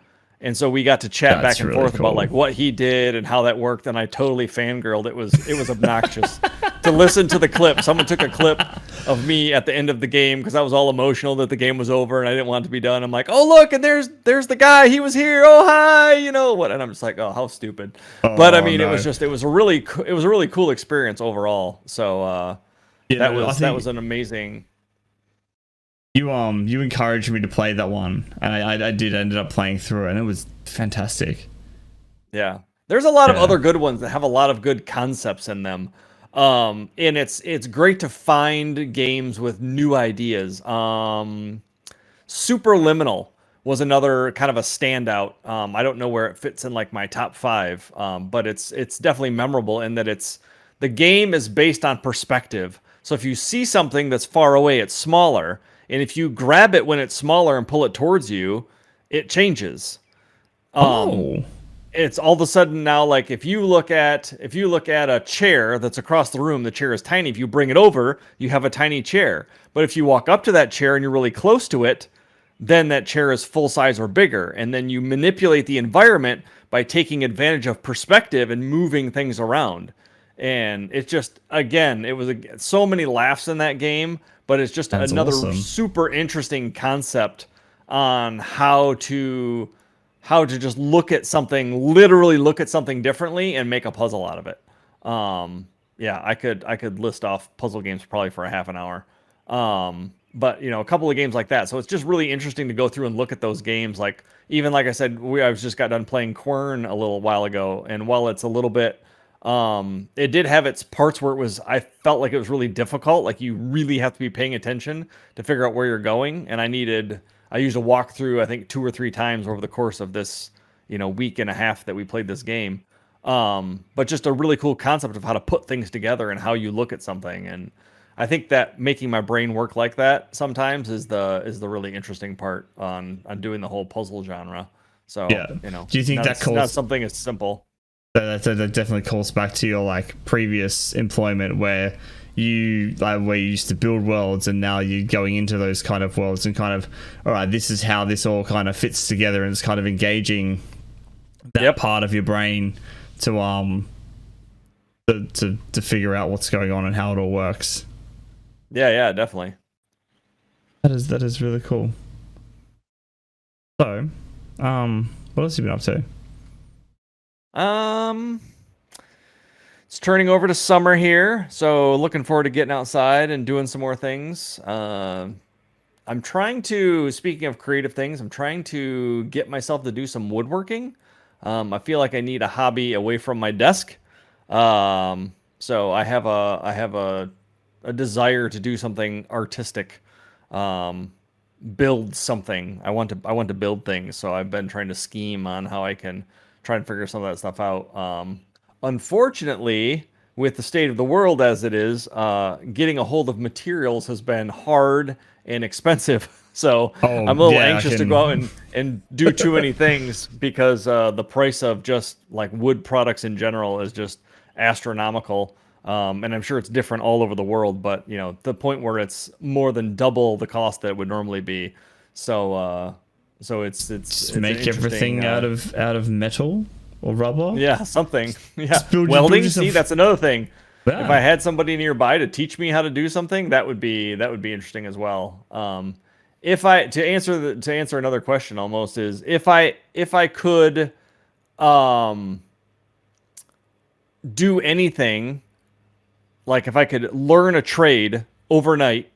And so we got to chat back and forth about like what he did and how that worked, and I totally fangirled. It was obnoxious to listen to the clip. Someone took a clip of me at the end of the game because I was all emotional that the game was over and I didn't want it to be done. I'm like, oh look, and there's the guy. He was here. Oh hi, what? And I'm just like, oh how stupid. But I mean, no. It was a really cool experience overall. So that was an amazing. You encouraged me to play that one, and I did ended up playing through it, and it was fantastic. Yeah, there's a lot of other good ones that have a lot of good concepts in them, and it's great to find games with new ideas. Superliminal was another kind of a standout. I don't know where it fits in like my top 5, but it's definitely memorable in that the game is based on perspective. So if you see something that's far away, it's smaller. And if you grab it when it's smaller and pull it towards you, it changes. It's all of a sudden now like if you look at a chair that's across the room, the chair is tiny. If you bring it over, you have a tiny chair. But if you walk up to that chair and you're really close to it, then that chair is full size or bigger. And then you manipulate the environment by taking advantage of perspective and moving things around. And it's just, again, it was so many laughs in that game, but it's just another super interesting concept on how to just literally look at something differently and make a puzzle out of it. I could list off puzzle games probably for a half an hour. But a couple of games like that. So it's just really interesting to go through and look at those games. Like, even like I said, I just got done playing Quern a little while ago. And while it's a little bit, it did have its parts where I felt like it was really difficult. Like you really have to be paying attention to figure out where you're going. And I used a walkthrough, I think 2 or 3 times over the course of this, week and a half that we played this game. But just a really cool concept of how to put things together and how you look at something. And I think that making my brain work like that sometimes is the really interesting part on doing the whole puzzle genre. So, do you think that's not something as simple? That definitely calls back to your like previous employment where you used to build worlds, and now you're going into those kind of worlds and kind of, all right, this is how this all kind of fits together, and it's kind of engaging that part of your brain to figure out what's going on and how it all works. Yeah, definitely. That is really cool. So, what else have you been up to? It's turning over to summer here, so looking forward to getting outside and doing some more things. I'm trying to, speaking of creative things, I'm trying to get myself to do some woodworking. I feel like I need a hobby away from my desk. So I have a desire to do something artistic, build something. I want to build things. So I've been trying to scheme on how I can try and figure some of that stuff out. Unfortunately, with the state of the world as it is, getting a hold of materials has been hard and expensive. So Oh I'm a little yeah, I anxious to go out can. and do too many things because the price of just like wood products in general is just astronomical. And I'm sure it's different all over the world, but the point where it's more than double the cost that it would normally be. So Just it's an make interesting everything out of metal or rubber. yeah, something. Yeah. Just build Welding, see, yourself. that's another thing. If I Yeah. had somebody nearby to teach me how to do something, that would be interesting as well. If I to answer another question almost is if I could um do anything, like if I could learn a trade overnight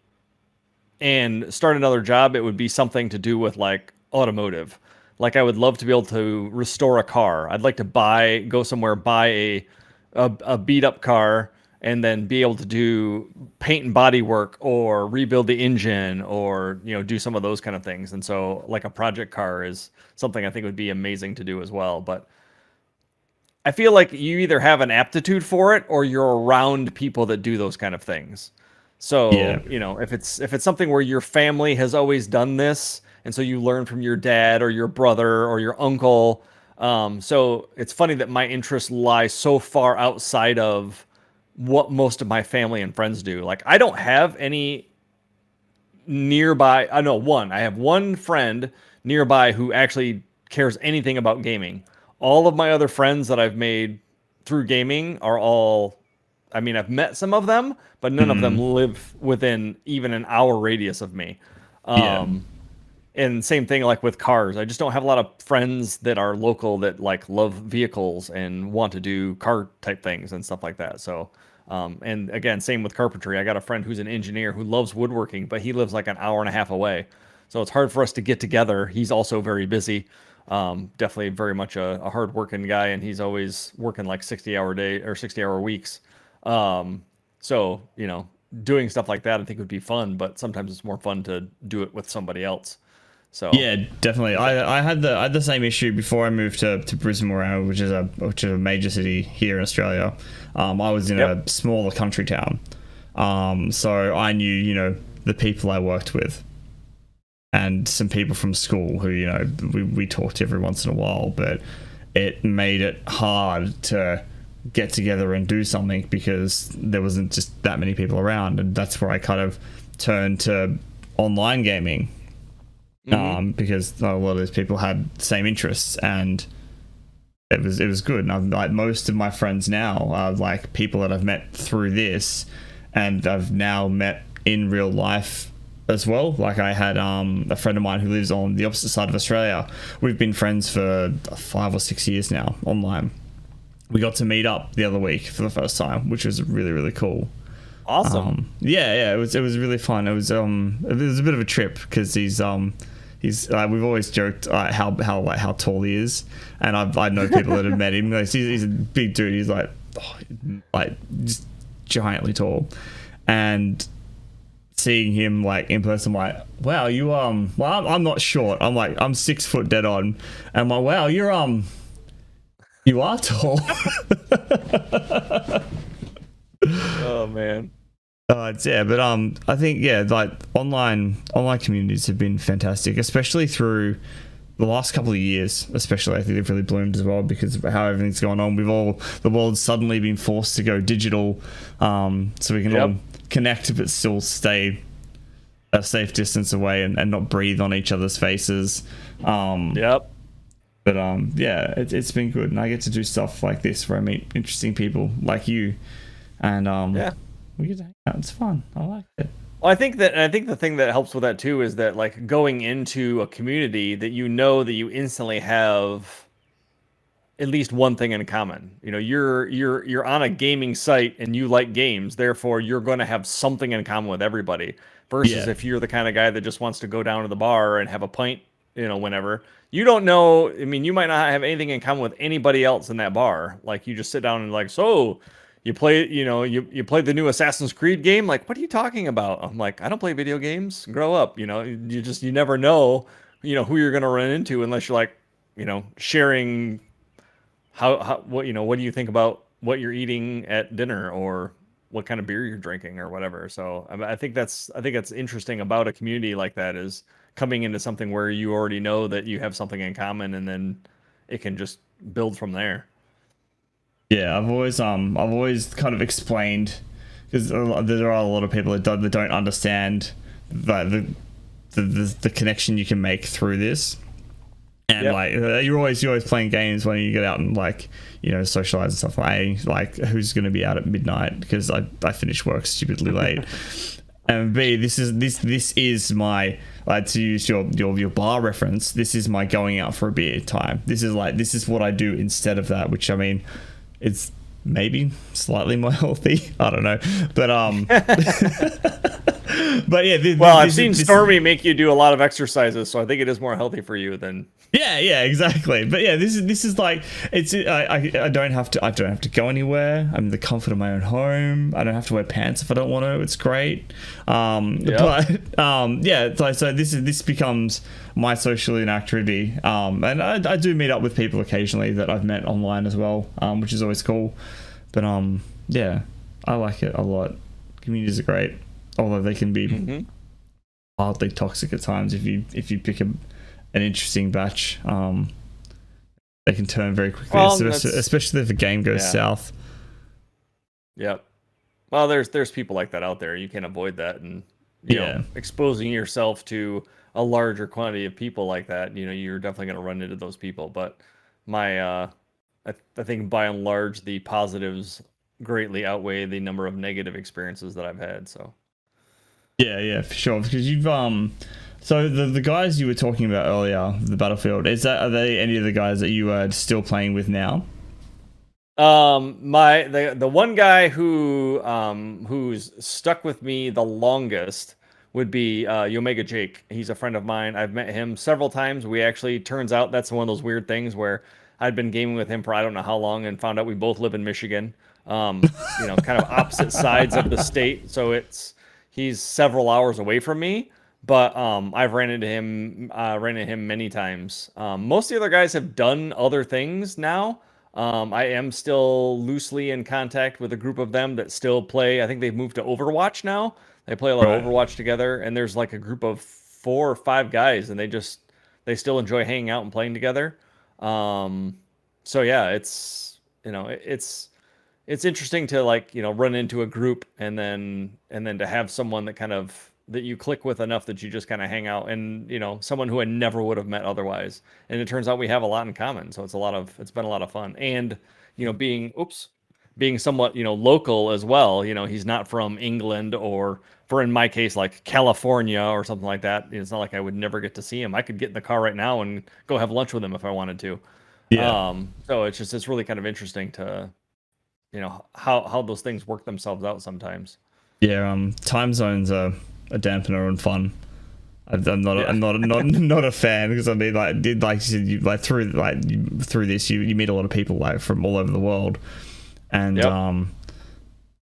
and start another job, it would be something to do with like automotive. Like I would love to be able to restore a car. I'd like to go somewhere, buy a beat up car, and then be able to do paint and body work or rebuild the engine or do some of those kind of things. And so like a project car is something I think would be amazing to do as well. But I feel like you either have an aptitude for it or you're around people that do those kind of things. Yeah. So, if it's something where your family has always done this, and so you learn from your dad or your brother or your uncle. So it's funny that my interests lie so far outside of what most of my family and friends do. Like I don't have any nearby. I know one. I have one friend nearby who actually cares anything about gaming. All of my other friends that I've made through gaming are all. I mean, I've met some of them, but none of them Mm, live within even an hour radius of me. yeah. And same thing like with cars. I just don't have a lot of friends that are local that like love vehicles and want to do car type things and stuff like that. So, and again, same with carpentry. I got a friend who's an engineer who loves woodworking, but he lives like an hour and a half away. So it's hard for us to get together. He's also very busy. Definitely very much a hard working guy, and he's always working like 60-hour day or 60-hour weeks. So, doing stuff like that I think would be fun, but sometimes it's more fun to do it with somebody else. So, Yeah, definitely. I had the same issue before I moved to Brisbane, which is a major city here in Australia. I was in yep. a smaller country town, so I knew the people I worked with and some people from school who we talked every once in a while, but it made it hard to get together and do something because there wasn't just that many people around, and that's where I kind of turned to online gaming. Because a lot of those people had the same interests, and it was good. And I'm like, most of my friends now are like people that I've met through this, and I've now met in real life as well. Like I had a friend of mine who lives on the opposite side of Australia. We've been friends for 5 or 6 years now online. We got to meet up the other week for the first time, which was really, really cool. Awesome. Yeah, it was really fun. It was a bit of a trip because he's we've always joked how tall he is, and I know people that have met him. Like, he's a big dude. He's like just giantly tall, and seeing him like in person, I'm like, wow, you well, I'm not short. I'm like, I'm 6 foot dead on, and I'm like, wow, you are tall. Oh man. Yeah, but I think like online communities have been fantastic, especially through the last couple of years. Especially, I think they've really bloomed as well because of how everything's going on. The world's suddenly been forced to go digital, so we can all connect but still stay a safe distance away and not breathe on each other's faces. Yep. But yeah, it's been good, and I get to do stuff like this where I meet interesting people like you, and Yeah. we get to hang out. It's fun. I like it. Well, I think the thing that helps with that too is that like going into a community that that you instantly have at least one thing in common. You're on a gaming site and you like games, therefore you're going to have something in common with everybody. Versus Yeah. if you're the kind of guy that just wants to go down to the bar and have a pint, whenever. You don't know. I mean, you might not have anything in common with anybody else in that bar. Like you just sit down and like, so you play, you play the new Assassin's Creed game. Like, what are you talking about? I'm like, I don't play video games. Grow up. You never know, who you're going to run into unless you're like, sharing what do you think about what you're eating at dinner, or what kind of beer you're drinking or whatever. So I think that's interesting about a community like that, is coming into something where you already know that you have something in common, and then it can just build from there. Yeah, I've always kind of explained, because there are a lot of people that don't understand the connection you can make through this. And Yep. like you're always playing games when you get out and like, you know, socialize and stuff. Like who's going to be out at midnight because I finish work stupidly late. And B, this is my, like, to use your bar reference, this is my going out for a beer time. This is what I do instead of that, which, I mean, it's maybe slightly more healthy. I don't know, but but yeah. Well, I've seen Stormy make you do a lot of exercises, so I think it is more healthy for you than. Yeah, exactly. But yeah, this is like, it's I don't have to go anywhere. I'm in the comfort of my own home. I don't have to wear pants if I don't want to. It's great. But yeah, so this becomes my social inactivity. And I do meet up with people occasionally that I've met online as well, which is always cool. But yeah, I like it a lot. Communities are great, although they can be wildly toxic at times if you pick an interesting batch. They can turn very quickly, especially if the game goes south. Yep. Well, there's people like that out there. You can't avoid that, and you know, exposing yourself to a larger quantity of people like that, you know, you're definitely going to run into those people. But I think by and large the positives greatly outweigh the number of negative experiences that I've had. So yeah, for sure. Because you've so the guys you were talking about earlier, the Battlefield, are they any of the guys that you are still playing with now? The one guy who's stuck with me the longest would be Yomega Jake. He's a friend of mine. I've met him several times. We actually, turns out that's one of those weird things where I'd been gaming with him for I don't know how long, and found out we both live in Michigan. You know, kind of opposite sides of the state. So he's several hours away from me. But I've ran into him many times. Most of the other guys have done other things now. I am still loosely in contact with a group of them that still play. I think they've moved to Overwatch now. They play a lot of Overwatch together, and there's like a group of 4 or 5 guys, and they still enjoy hanging out and playing together. So yeah, it's interesting to, like, you know, run into a group and then to have someone that you click with enough that you just kind of hang out, and, you know, someone who I never would have met otherwise. And it turns out we have a lot in common. So it's been a lot of fun. And, you know, being somewhat, you know, local as well, you know, he's not from England, or for, in my case, like California or something like that. It's not like I would never get to see him. I could get in the car right now and go have lunch with him if I wanted to. So it's really kind of interesting to, you know, how those things work themselves out sometimes. Yeah, time zones are a dampener on fun. I'm not a fan, because I mean, like you said, through this you meet a lot of people like from all over the world, and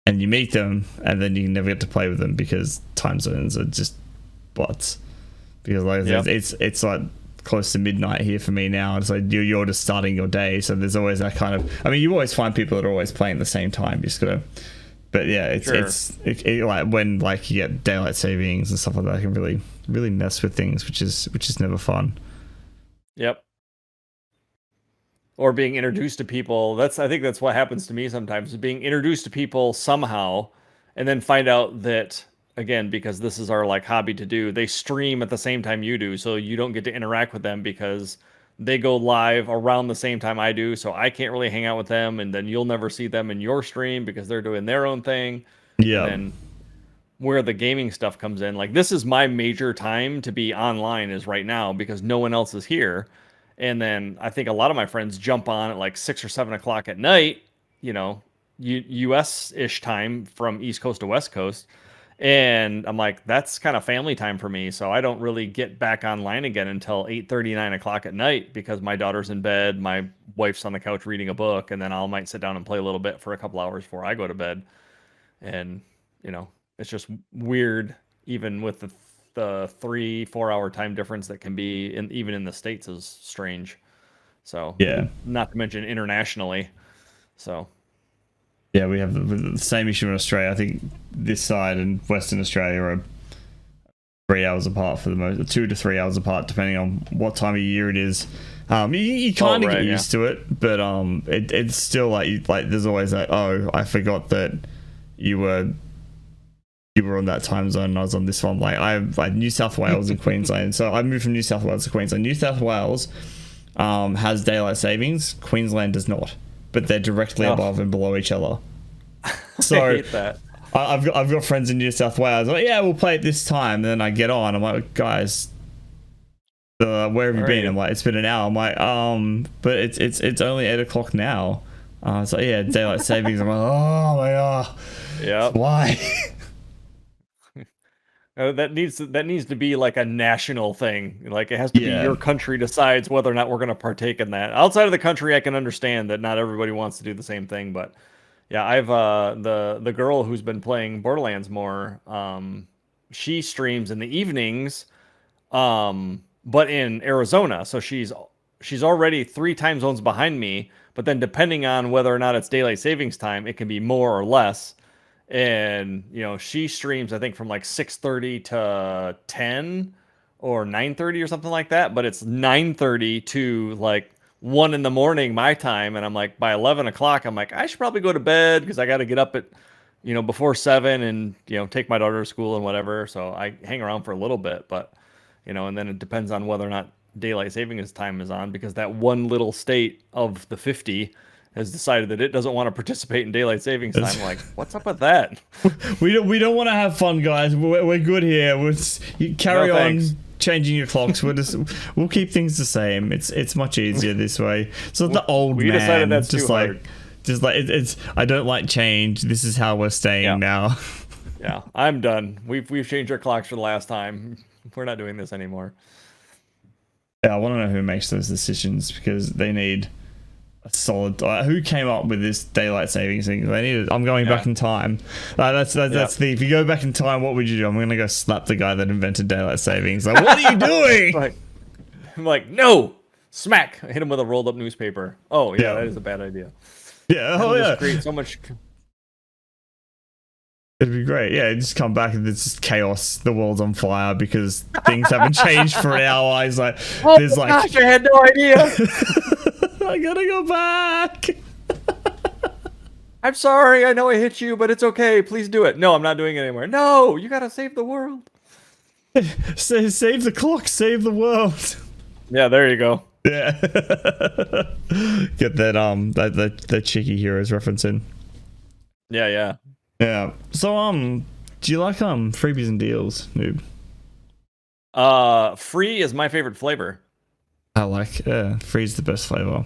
and you meet them, and then you never get to play with them because time zones are just butts. Because like it's like close to midnight here for me now. It's like you're just starting your day, so there's always that kind of. I mean, you always find people that are always playing at the same time. You just gotta. But yeah, it's like when, like, you get daylight savings and stuff like that, it can really mess with things, which is never fun. Yep. Or being introduced to people. I think that's what happens to me sometimes, is being introduced to people somehow, and then find out that, again, because this is our, like, hobby to do, they stream at the same time you do, so you don't get to interact with them because they go live around the same time I do, so I can't really hang out with them, and then you'll never see them in your stream because they're doing their own thing. Yeah. And then where the gaming stuff comes in, like, this is my major time to be online, is right now, because no one else is here. And then I think a lot of my friends jump on at like 6 or 7 o'clock at night, you know, US-ish time from East Coast to West Coast. And I'm like, that's kind of family time for me. So I don't really get back online again until 8:30, 9 o'clock at night, because my daughter's in bed, my wife's on the couch reading a book, and then I might sit down and play a little bit for a couple hours before I go to bed. And, you know, it's just weird, even with the 3-4 hour time difference that can be even in the States, is strange. So Yeah. not to mention internationally. So Yeah, we have the same issue in Australia. I think this side and Western Australia are 3 hours apart for the most, 2 to 3 hours apart, depending on what time of year it is. You kind of get used to it, but it's still like there's always that, oh, I forgot that you were on that time zone and I was on this one. Like I have like New South Wales and Queensland, so I moved from New South Wales to Queensland. New South Wales has daylight savings. Queensland does not, but they're directly above and below each other. So I hate that. I've got friends in New South Wales. I'm like, yeah, we'll play it this time. And then I get on. I'm like, guys, where have you been? I'm like, it's been an hour. I'm like, but it's only 8 o'clock now. It's like, yeah, daylight savings. I'm like, oh my god, yeah. Why? That needs to be like a national thing. Like it has to be your country decides whether or not we're going to partake in that. Outside of the country, I can understand that not everybody wants to do the same thing, but yeah, I've the girl who's been playing Borderlands more. She streams in the evenings, but in Arizona, so she's already 3 time zones behind me. But then depending on whether or not it's daylight savings time, it can be more or less. And she streams I think from like 6:30 to 10 or 9:30 or something like that. But it's 9:30 to like 1 in the morning my time, and I'm like by 11 o'clock I'm like I should probably go to bed because I got to get up at before 7 and take my daughter to school and whatever. So I hang around for a little bit, but and then it depends on whether or not daylight savings time is on, because that one little state of the 50 has decided that it doesn't want to participate in daylight savings time. Like, what's up with that? We don't want to have fun, guys. We're good here. You carry on changing your clocks. We'll keep things the same. It's much easier this way. So the old man decided that's just too like hard. It's I don't like change. This is how we're staying now. Yeah, I'm done. We've changed our clocks for the last time. We're not doing this anymore. Yeah, I want to know who makes those decisions, because they need a solid. Who came up with this daylight savings thing? They need. I'm going back in time. That's the. If you go back in time, what would you do? I'm gonna go slap the guy that invented daylight savings. Like, what are you doing? I'm like, no, smack. I hit him with a rolled up newspaper. Oh yeah, that is a bad idea. Yeah. Oh yeah. Create so much. It'd be great. Yeah, just come back and it's just chaos. The world's on fire because things haven't changed for an hour. It's like, there's like, gosh, I had no idea. I gotta go back. I'm sorry. I know I hit you, but it's okay. Please do it. No, I'm not doing it anymore. No, you gotta save the world. Save the clock. Save the world. Yeah, there you go. Yeah. Get that cheeky heroes referencing. Yeah. Yeah. So do you like freebies and deals, Noob? Free is my favorite flavor. I like free is the best flavor.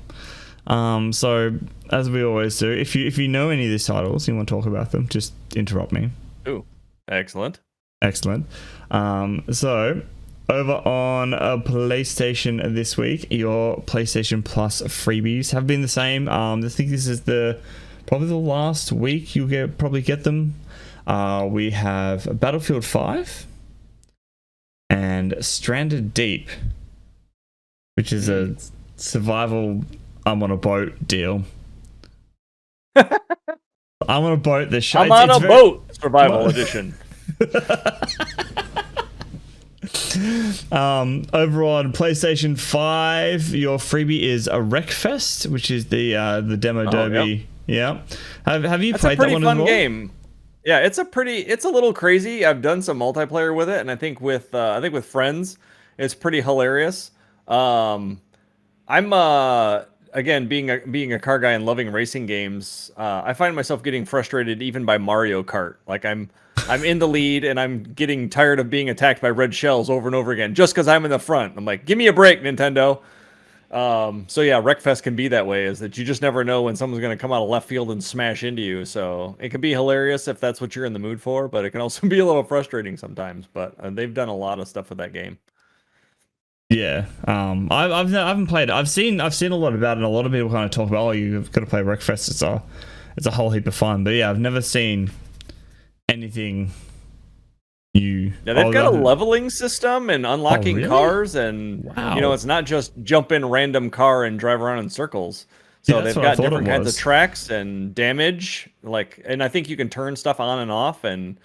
So as we always do, if you know any of these titles, you want to talk about them, just interrupt me. Ooh, excellent. So over on PlayStation this week, your PlayStation Plus freebies have been the same. I think this is probably the last week you'll probably get them. We have Battlefield 5 and Stranded Deep, which is a survival I'm on a boat deal. I'm on a boat. I'm on a boat survival edition. Over on PlayStation 5, your freebie is a Wreckfest, which is the demo derby. Yep. Yeah. Have you played that one as well? It's a pretty fun game. Yeah, it's a little crazy. I've done some multiplayer with it, and I think with friends, it's pretty hilarious. I'm again being a car guy and loving racing games. I find myself getting frustrated even by Mario Kart. Like I'm in the lead and I'm getting tired of being attacked by red shells over and over again just because I'm in the front. I'm like, give me a break, Nintendo. So yeah, Wreckfest can be that way, is that you just never know when someone's going to come out of left field and smash into you. So it can be hilarious if that's what you're in the mood for, but it can also be a little frustrating sometimes. But they've done a lot of stuff with that game. Yeah, I haven't played it. I've seen a lot about it. And a lot of people kind of talk about, oh, you've got to play Wreckfest. It's a whole heap of fun. But yeah, I've never seen anything Yeah, they've got a leveling system and unlocking really? cars, and Wow. it's not just jump in random car and drive around in circles. So Yeah, that's they've what I got thought it different kinds of was. tracks and damage, and I think you can turn stuff on and off, and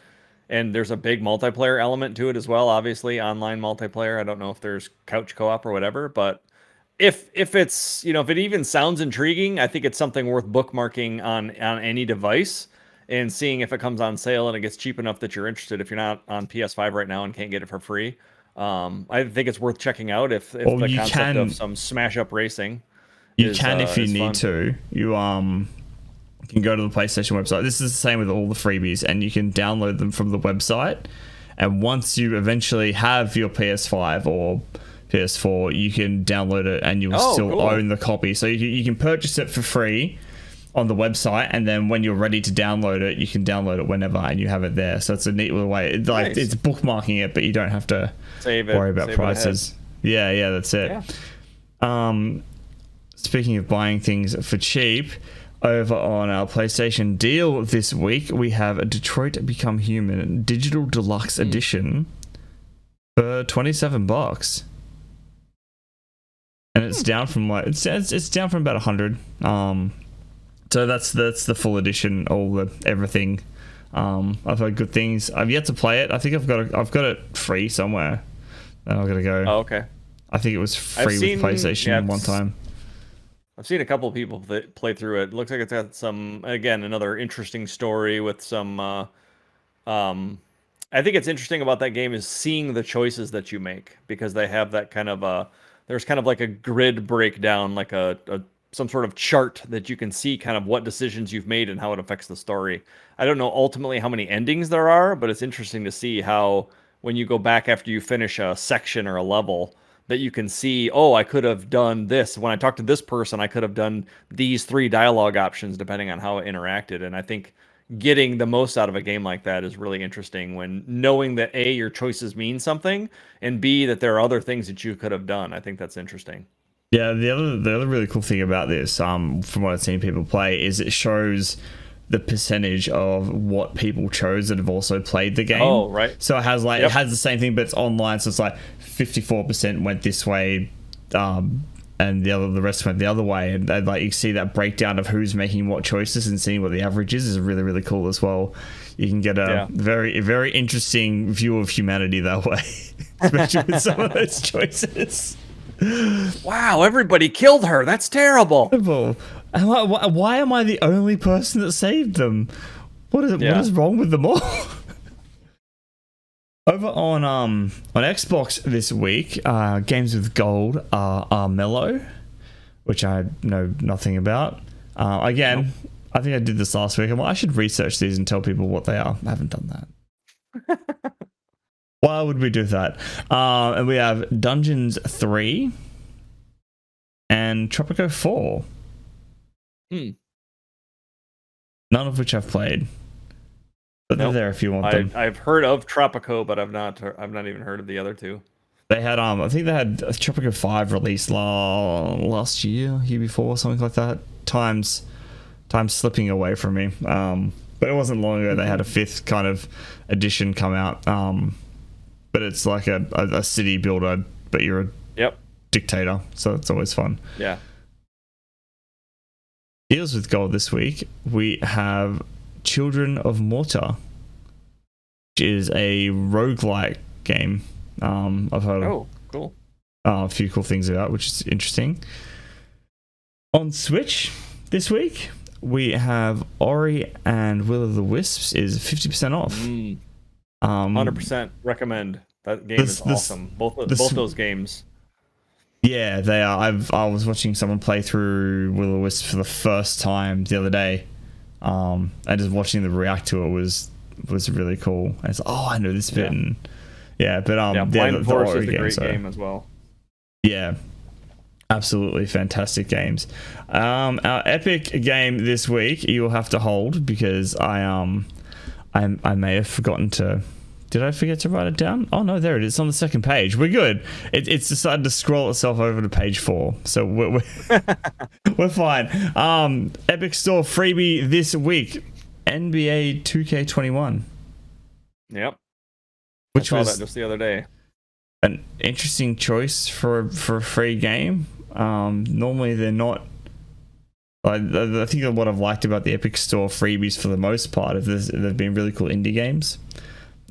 there's a big multiplayer element to it as well. Obviously, online multiplayer. I don't know if there's couch co-op or whatever, but if it's if it even sounds intriguing, I think it's something worth bookmarking on any device and seeing if it comes on sale and it gets cheap enough that you're interested. If you're not on PS5 right now and can't get it for free, I think it's worth checking out if Or the you concept of can some smash up racing if you is need fun. to. You can go to the PlayStation website. This is the same with all the freebies, and you can download them from the website. And once you eventually have your PS5 or PS4, you can download it, and you'll still cool. own the copy. So you can purchase it for free on the website, and then when you're ready to download it, you can download it whenever, and you have it there. So it's a neat little way. Nice. It's bookmarking it, but you don't have to worry about prices. Yeah, that's it. Yeah. Speaking of buying things for cheap, over on our PlayStation deal this week, we have a Detroit Become Human Digital Deluxe Edition for $27. And it's down from it's down from about 100. So that's the full edition, everything. I've heard good things. I've yet to play it. I think I've got it free somewhere. I've got to go. Oh, okay. I think it was free with PlayStation one time. I've seen a couple of people play through it. It looks like it's got another interesting story with some. I think it's interesting about that game is seeing the choices that you make, because they have that kind of there's kind of like a grid breakdown, like some sort of chart that you can see kind of what decisions you've made and how it affects the story. I don't know ultimately how many endings there are, but it's interesting to see how when you go back after you finish a section or a level, that you can see, oh, I could have done this. When I talked to this person, I could have done these 3 dialogue options depending on how it interacted. And I think getting the most out of a game like that is really interesting, when knowing that A, your choices mean something, and B, that there are other things that you could have done. I think that's interesting. Yeah, the other really cool thing about this, from what I've seen people play, is it shows the percentage of what people chose that have also played the game. Oh, right. So it has it has the same thing, but it's online. So it's like 54% went this way, and the rest went the other way. And like you see that breakdown of who's making what choices and seeing what the average is really, really cool as well. You can get a very interesting view of humanity that way, especially with some of those choices. Wow, everybody killed her. That's terrible. Why am I the only person that saved them? What is wrong with them all? Over on Xbox this week, games with gold are Mellow, which I know nothing about. Again, I think I did this last week. I should research these and tell people what they are. I haven't done that. Why would we do that? And we have Dungeons 3 and Tropico 4. None of which I've played. But they're there if you want them. I've heard of Tropico, but I've not even heard of the other two. They had I think they had Tropico 5 released last year before, something like that. Time's slipping away from me. But it wasn't long ago they had a 5th kind of edition come out. But it's like a city builder, but you're a dictator, so it's always fun. Yeah. Deals with gold this week, we have Children of Morta, which is a roguelike game. I've heard cool. A few cool things about, which is interesting. On Switch this week, we have Ori and Will of the Wisps is 50% off. 100% recommend. That game is awesome. Both those games. Yeah, they are. I was watching someone play through Will of the Wisp for the first time the other day, and just watching the react to it was really cool. And it's like, oh, I know this bit, and Blind Forest is a great game as well. Yeah, absolutely fantastic games. Our epic game this week you'll have to hold, because I may have forgotten to. Did I forget to write it down? Oh no, there it is on the second page. We're good. It's decided to scroll itself over to page 4, so we're we're fine. Epic Store freebie this week: NBA 2K21. Yep. which saw was that just the other day. an interesting choice for a free game. Normally they're not. I think what I've liked about the Epic Store freebies for the most part is they've been really cool indie games.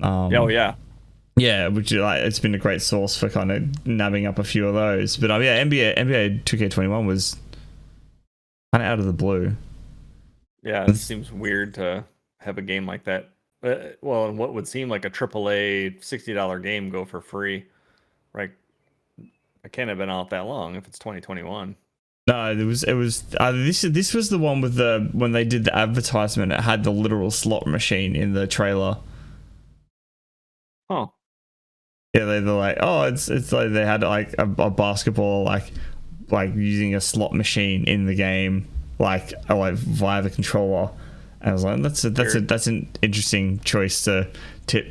Oh yeah. Yeah, which it's been a great source for kind of nabbing up a few of those. But yeah, NBA 2K21 was kind of out of the blue. Yeah, it seems weird to have a game like that. Well, and what would seem like a AAA $60 game go for free, right? It can't have been out that long if it's 2021. No, it was this was the one with when they did the advertisement. It had the literal slot machine in the trailer. Oh. Yeah, they're like, oh, it's like they had like a basketball like using a slot machine in the game, like via the controller. And I was like, that's an interesting choice to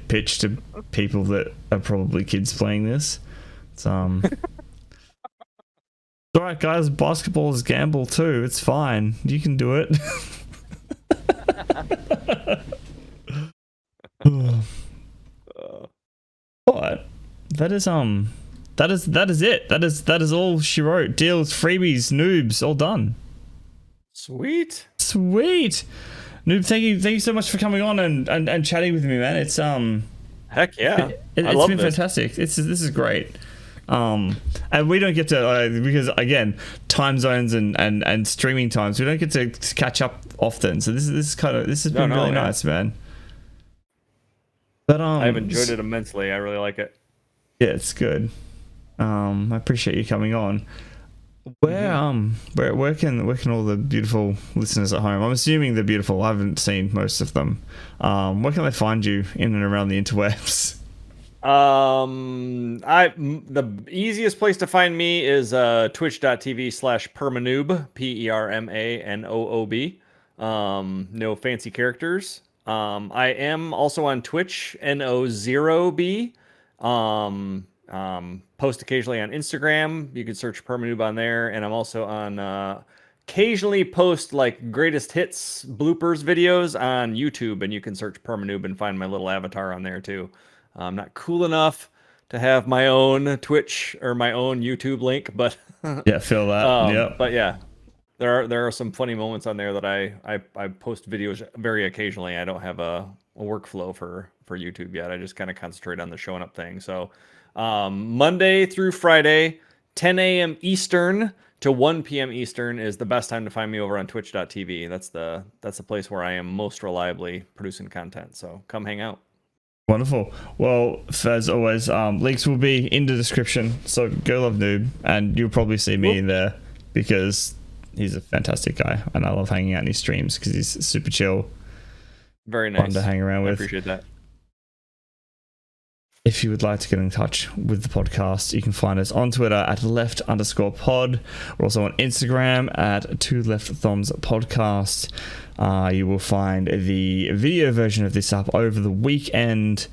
pitch to people that are probably kids playing this. It's It's alright, guys. Basketball is gamble too. It's fine. You can do it. But that is it. That is all she wrote. Deals, freebies, noobs, all done. Sweet. Noob, thank you so much for coming on and chatting with me, man. It's heck yeah. It's been fantastic. This is great. And we don't get to because again, time zones and streaming times, we don't get to catch up often. So this has been really nice, man. But I've enjoyed it immensely. I really like it. Yeah, it's good. I appreciate you coming on. Where can all the beautiful listeners at home? I'm assuming they're beautiful. I haven't seen most of them. Where can they find you in and around the interwebs? The easiest place to find me is twitch.tv/Permanoob, PERMANOOB. No fancy characters. I am also on Twitch, NO0B. Post occasionally on Instagram. You can search Permanoob on there, and I'm also on occasionally post like greatest hits bloopers videos on YouTube, and you can search Permanoob and find my little avatar on there too. I'm not cool enough to have my own Twitch or my own YouTube link, but yeah, feel that. Yeah, but yeah, there are some funny moments on there that I post videos very occasionally. I don't have a workflow for YouTube yet. I just kind of concentrate on the showing up thing. So Monday through Friday, 10 a.m. Eastern to 1 p.m. Eastern is the best time to find me over on twitch.tv. That's the place where I am most reliably producing content. So come hang out. Wonderful. Well, as always, links will be in the description. So go love Noob, and you'll probably see me in there because he's a fantastic guy, and I love hanging out in his streams because he's super chill. Very nice. Fun to hang around with. I appreciate that. If you would like to get in touch with the podcast, you can find us on Twitter at left_pod. We're also on Instagram at 2leftthumbspodcast. You will find the video version of this up over the weekend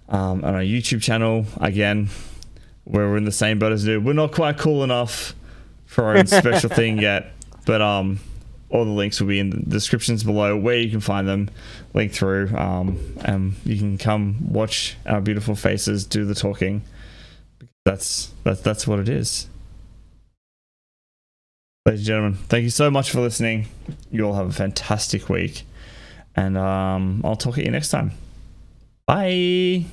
on our YouTube channel. Again, we're in the same boat as Noob. We're not quite cool enough for our own special thing yet, but all the links will be in the descriptions below where you can find them, link through, and you can come watch our beautiful faces do the talking. That's what it is. Ladies and gentlemen, thank you so much for listening. You all have a fantastic week, and I'll talk to you next time. Bye.